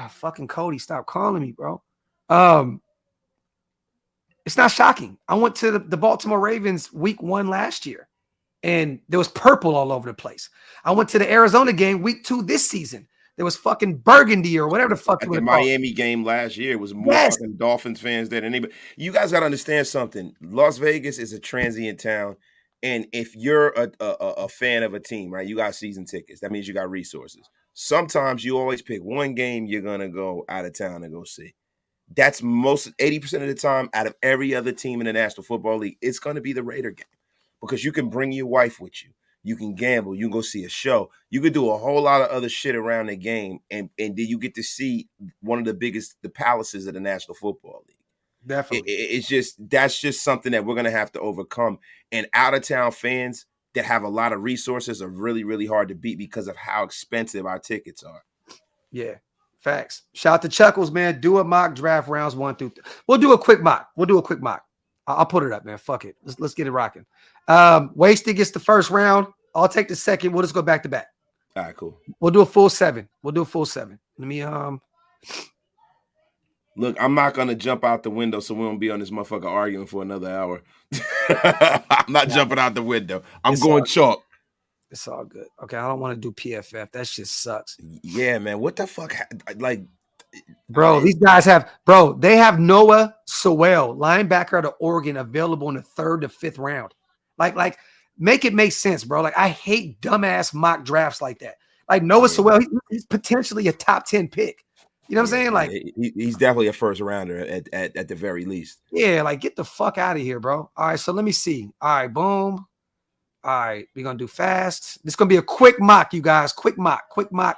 fucking Cody, stop calling me, bro. It's not shocking. I went to the Baltimore Ravens week 1 last year, and there was purple all over the place. I went to the Arizona game week 2 this season. There was fucking burgundy or whatever the fuck you At the want to call it. Miami game last year, it was more Yes. fucking Dolphins fans than anybody. You guys got to understand something. Las Vegas is a transient town, and if you're a fan of a team, right, you got season tickets. That means you got resources. Sometimes you always pick one game you're gonna go out of town and go see. That's 80% of the time out of every other team in the National Football League, it's gonna be the Raider game because you can bring your wife with you. You can gamble. You can go see a show. You can do a whole lot of other shit around the game, and then you get to see one of the palaces of the National Football League. Definitely. That's just something that we're gonna have to overcome. And out of town fans that have a lot of resources are really, really hard to beat because of how expensive our tickets are. Yeah, facts. Shout out to Chuckles, man. Do a mock draft rounds 1 through 3. We'll do a quick mock. I'll put it up, man. Fuck it. Let's get it rocking. Wasted gets the first round. I'll take the second. We'll just go back to back. All right, cool. We'll do a full 7. Let me Look, I'm not gonna jump out the window, so we won't be on this motherfucker arguing for another hour. I'm not jumping out the window. I'm going chalk. It's all good. Okay, I don't want to do PFF. That shit sucks. Yeah, man. What the fuck? Like, bro, these guys they have Noah Sewell, linebacker out of Oregon, available in the 3rd to 5th round. Like, make it make sense, bro. Like, I hate dumbass mock drafts like that. Like Noah Sewell, he's potentially a top 10 pick. You know what I'm saying? Like, he's definitely a first rounder at the very least. Yeah, like get the fuck out of here, bro. All right, so let me see. All right, boom. All right, we're gonna do fast. This is gonna be a quick mock, you guys. Quick mock. Because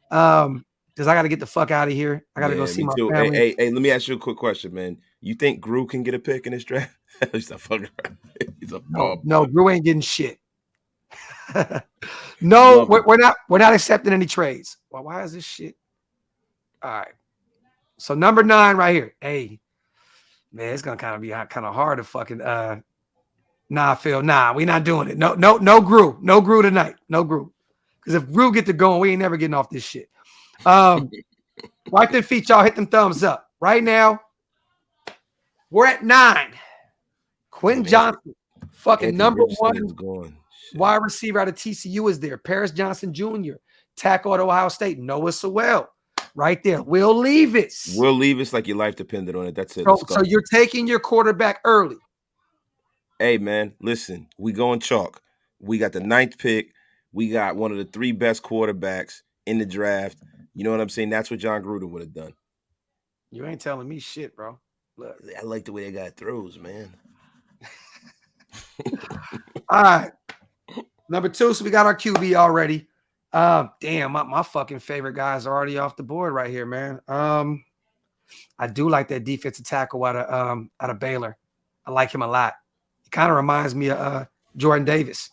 I gotta get the fuck out of here. I gotta go see my family. Hey, let me ask you a quick question, man. You think Gru can get a pick in this draft? He's a fucking no, Gru ain't getting shit. No, we're not accepting any trades. Well, why is this shit? All right. So number 9 right here. Hey, man, it's gonna kind of be kind of hard to fucking Phil. We're not doing it. No Gru. No Gru tonight. No Gru. Because if Gru get to going, we ain't never getting off this shit. Wipe them feet, y'all. Hit them thumbs up. Right now, we're at 9. Quentin Johnson, fucking number 1 wide receiver out of TCU is there. Paris Johnson Jr., tackle at Ohio State. Noah Sewell, right there. Will Levis. Like your life depended on it. That's it. So you're taking your quarterback early. Hey, man, listen. We going chalk. We got the 9th pick. We got one of the 3 best quarterbacks in the draft. You know what I'm saying? That's what John Gruden would have done. You ain't telling me shit, bro. Look. I like the way they got throws, man. All right. Number 2, so we got our QB already. Damn, my fucking favorite guys are already off the board right here, man. I do like that defensive tackle out of Baylor. I like him a lot. He kind of reminds me of Jordan Davis.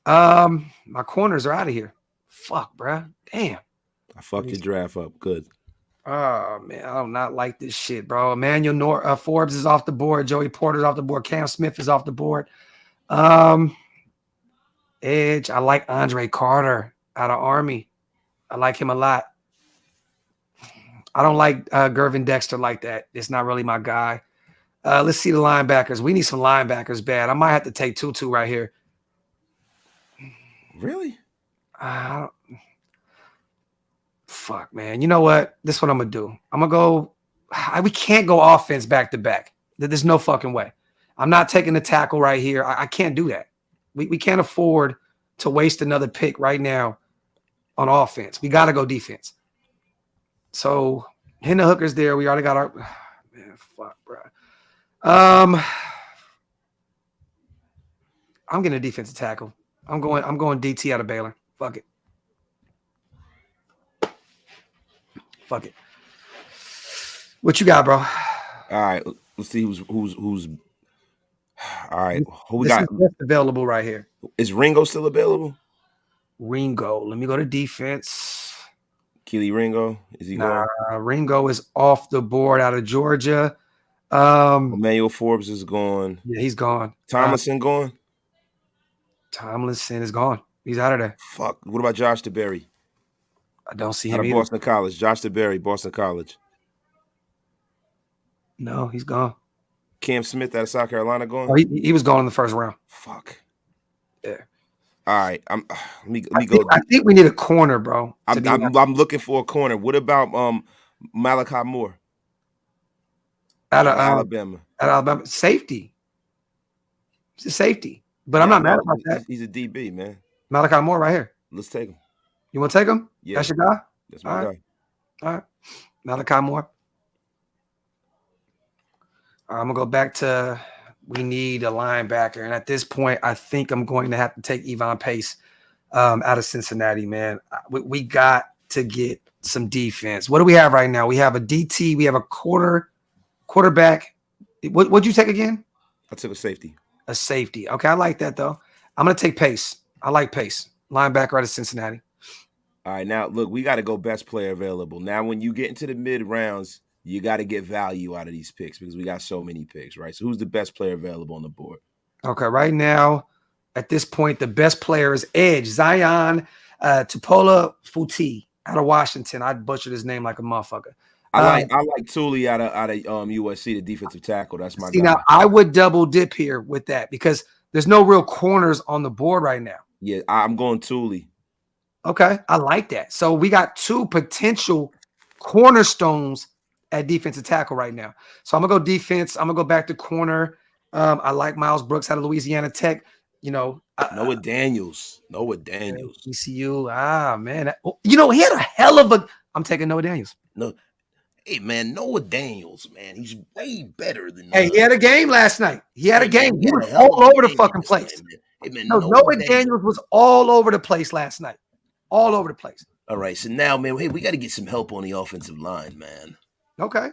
My corners are out of here. Fuck, bro. Damn. I fucked your draft up. Good. Oh, man. I do not like this shit, bro. Emmanuel Forbes is off the board. Joey Porter's off the board. Cam Smith is off the board. Edge. I like Andre Carter out of Army. I like him a lot. I don't like Gervin Dexter like that. It's not really my guy. Let's see the linebackers. We need some linebackers bad. I might have to take Tutu right here. Really? Fuck, man. You know what? This is what I'm going to do. I'm going to go. We can't go offense back to back. There's no fucking way. I'm not taking the tackle right here. I can't do that. We can't afford to waste another pick right now on offense. We got to go defense. So, hitting the hookers there. We already got our man. Fuck, bro. I'm getting a defensive tackle. I'm going DT out of Baylor. Fuck it. Fuck it. What you got, bro? All right. Let's see who's All right. Who we This got? is what's available right here. Is Ringo still available? Ringo. Let me go to defense. Keely Ringo. Is he gone? Ringo is off the board out of Georgia. Emmanuel Forbes is gone. Yeah, he's gone. Tomlinson gone? Tomlinson is gone. He's out of there. Fuck. What about Josh DeBerry? I don't see Out him of either. Boston College. Josh DeBerry, Boston College. No, he's gone. Cam Smith out of South Carolina gone? Oh, he was gone in the first round. Fuck. Yeah. All right. Let me go. I think we need a corner, bro. I'm looking for a corner. What about Malachi Moore? Out of Alabama. Out of Alabama. Safety. He's a safety. But I'm not mad about that. He's a DB, man. Malachi Moore right here. Let's take him. You want to take him? Yeah. That's your guy? That's my guy. All right. Malachi Moore. I'm going to go back to we need a linebacker. And at this point, I think I'm going to have to take Evon Pace out of Cincinnati, man. We got to get some defense. What do we have right now? We have a DT. We have a quarterback. What'd you take again? I took a safety. A safety. Okay, I like that, though. I'm going to take Pace. I like Pace. Linebacker out of Cincinnati. All right, now, look, we got to go best player available. Now, when you get into the mid-rounds, you got to get value out of these picks because we got so many picks, right? So who's the best player available on the board? Okay, right now, at this point, the best player is edge. Zion Tupola Futi out of Washington. I butchered his name like a motherfucker. I like Thule out of USC, the defensive tackle. That's my guy. Now, I would double dip here with that because there's no real corners on the board right now. Yeah, I'm going Thule. Okay, I like that. So we got two potential cornerstones at defensive tackle right now. So I'm going to go defense. I'm going to go back to corner. I like Miles Brooks out of Louisiana Tech. You know, Noah Daniels. ECU. Man. You know, he had a hell of a – I'm taking Noah Daniels. No. Hey, man, Noah Daniels, man. He's way better than Hey, he had a game last night. He had a game. He was all over the fucking place. Hey, man, Noah Daniels was all over the place last night. All over the place. All right, so now, man, hey, we got to get some help on the offensive line, man. Okay.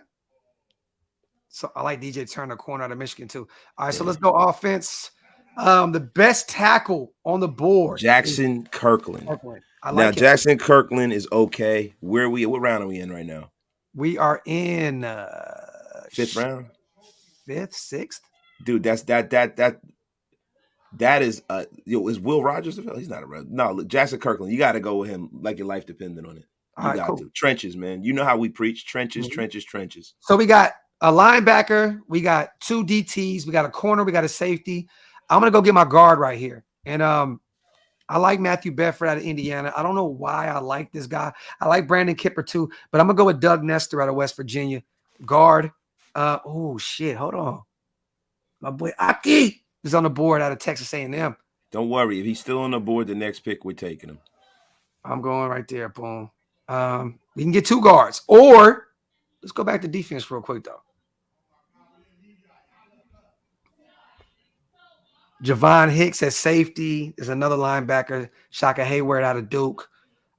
So I like DJ Turner, corner out of Michigan, too. All right, so let's go offense. The best tackle on the board. Jackson Kirkland. Jackson Kirkland is okay. Where are we? What round are we in right now? We are in fifth round, fifth, sixth. Dude, that is is Will Rogers? He's not around. No, look, Jackson Kirkland. You got to go with him like your life depended on it. You got to. Trenches, man. You know how we preach trenches, trenches. So we got a linebacker, we got two DTs, we got a corner, we got a safety. I'm gonna go get my guard right here, and I like Matthew Bedford out of Indiana. I don't know why I like this guy. I like Brandon Kipper too, but I'm going to go with Doug Nestor out of West Virginia. Guard. Oh, shit. Hold on. My boy Aki is on the board out of Texas A&M. Don't worry. If he's still on the board, the next pick, we're taking him. I'm going right there. Boom. We can get two guards. Or let's go back to defense real quick, though. Javon Hicks at safety. There's another linebacker, Shaka Hayward out of Duke.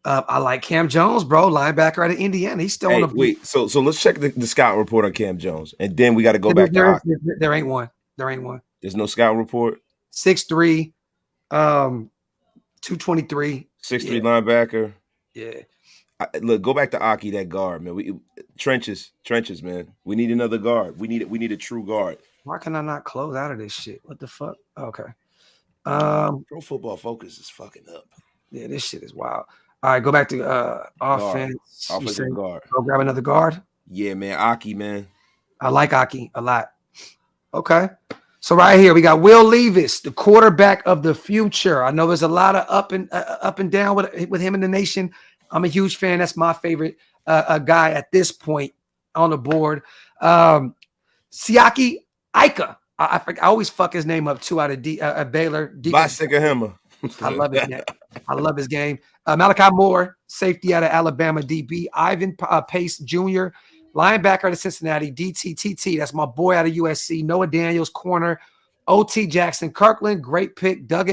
I like Cam Jones, bro, linebacker out of Indiana. He's still on the board. Wait, so let's check the scout report on Cam Jones, and then we got to go back to there ain't one. There ain't one. There's no scout report. 6'3", 223. 6'3" linebacker. Yeah. Look, go back to Aki, that guard, man. Trenches, man. We need another guard. We need a true guard. Why can I not close out of this shit? What the fuck? Okay. Pro Football Focus is fucking up. Yeah, this shit is wild. All right, go back to offense. Offensive guard. Go grab another guard. Yeah, man. Aki, man. I like Aki a lot. Okay. So right here, we got Will Levis, the quarterback of the future. I know there's a lot of up and down with him in the nation. I'm a huge fan. That's my favorite guy at this point on the board. Siaki Ika. I always fuck his name up too out of Baylor. StidHIM. I love his name. I love his game. Malachi Moore, safety out of Alabama, DB. Ivan Pace Jr., linebacker out of Cincinnati. DT. That's my boy out of USC. Noah Daniels, corner. OT Jackson Kirkland, great pick. Doug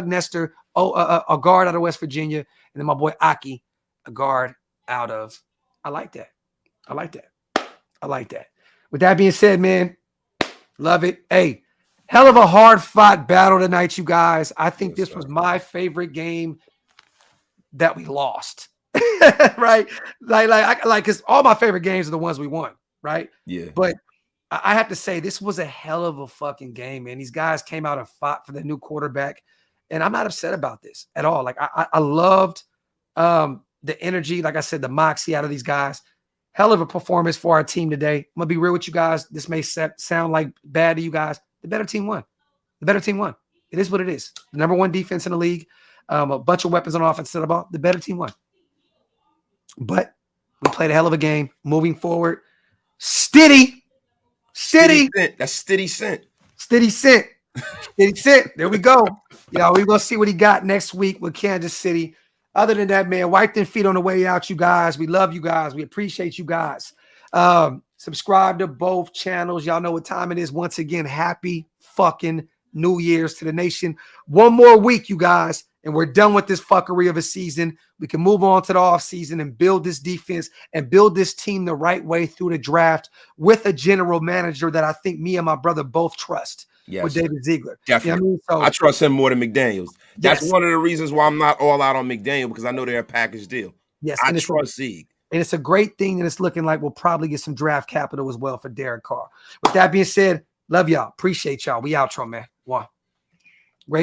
Nestor, a guard out of West Virginia. And then my boy Aki, a guard out of. I like that. With that being said, man, love it. Hey, Hell of a hard-fought battle tonight, you guys. I think Yes, this sir. was my favorite game that we lost. Right? Like, because all my favorite games are the ones we won, right? Yeah. But I have to say, this was a hell of a fucking game, man. These guys came out and fought for the new quarterback, and I'm not upset about this at all. Like, I loved the energy, like I said, the moxie out of these guys. Hell of a performance for our team today. I'm gonna be real with you guys. This may sound like bad to you guys. The better team won. The better team won. It is what it is. The number one defense in the league, a bunch of weapons on offense to the ball. The better team won. But we played a hell of a game. Moving forward, Stiddy. That's Stiddy Cent. Stiddy Cent. Stiddy Cent. There we go. We're going to see what he got next week with Kansas City. Other than that, man, wipe them feet on the way out, you guys. We love you guys. We appreciate you guys. Subscribe to both channels. Y'all know what time it is. Once again, happy fucking New Year's to the nation. One more week, you guys, and we're done with this fuckery of a season. We can move on to the offseason and build this defense and build this team the right way through the draft with a general manager that I think me and my brother both trust. Yes, with David Ziegler. definitely. You know what I mean? I trust him more than McDaniels. That's Yes. one of the reasons why I'm not all out on McDaniel, because I know they're a package deal. Yes, I trust Zeke. And it's a great thing, and it's looking like we'll probably get some draft capital as well for Derek Carr. With that being said, love y'all. Appreciate y'all. We outro, man. One.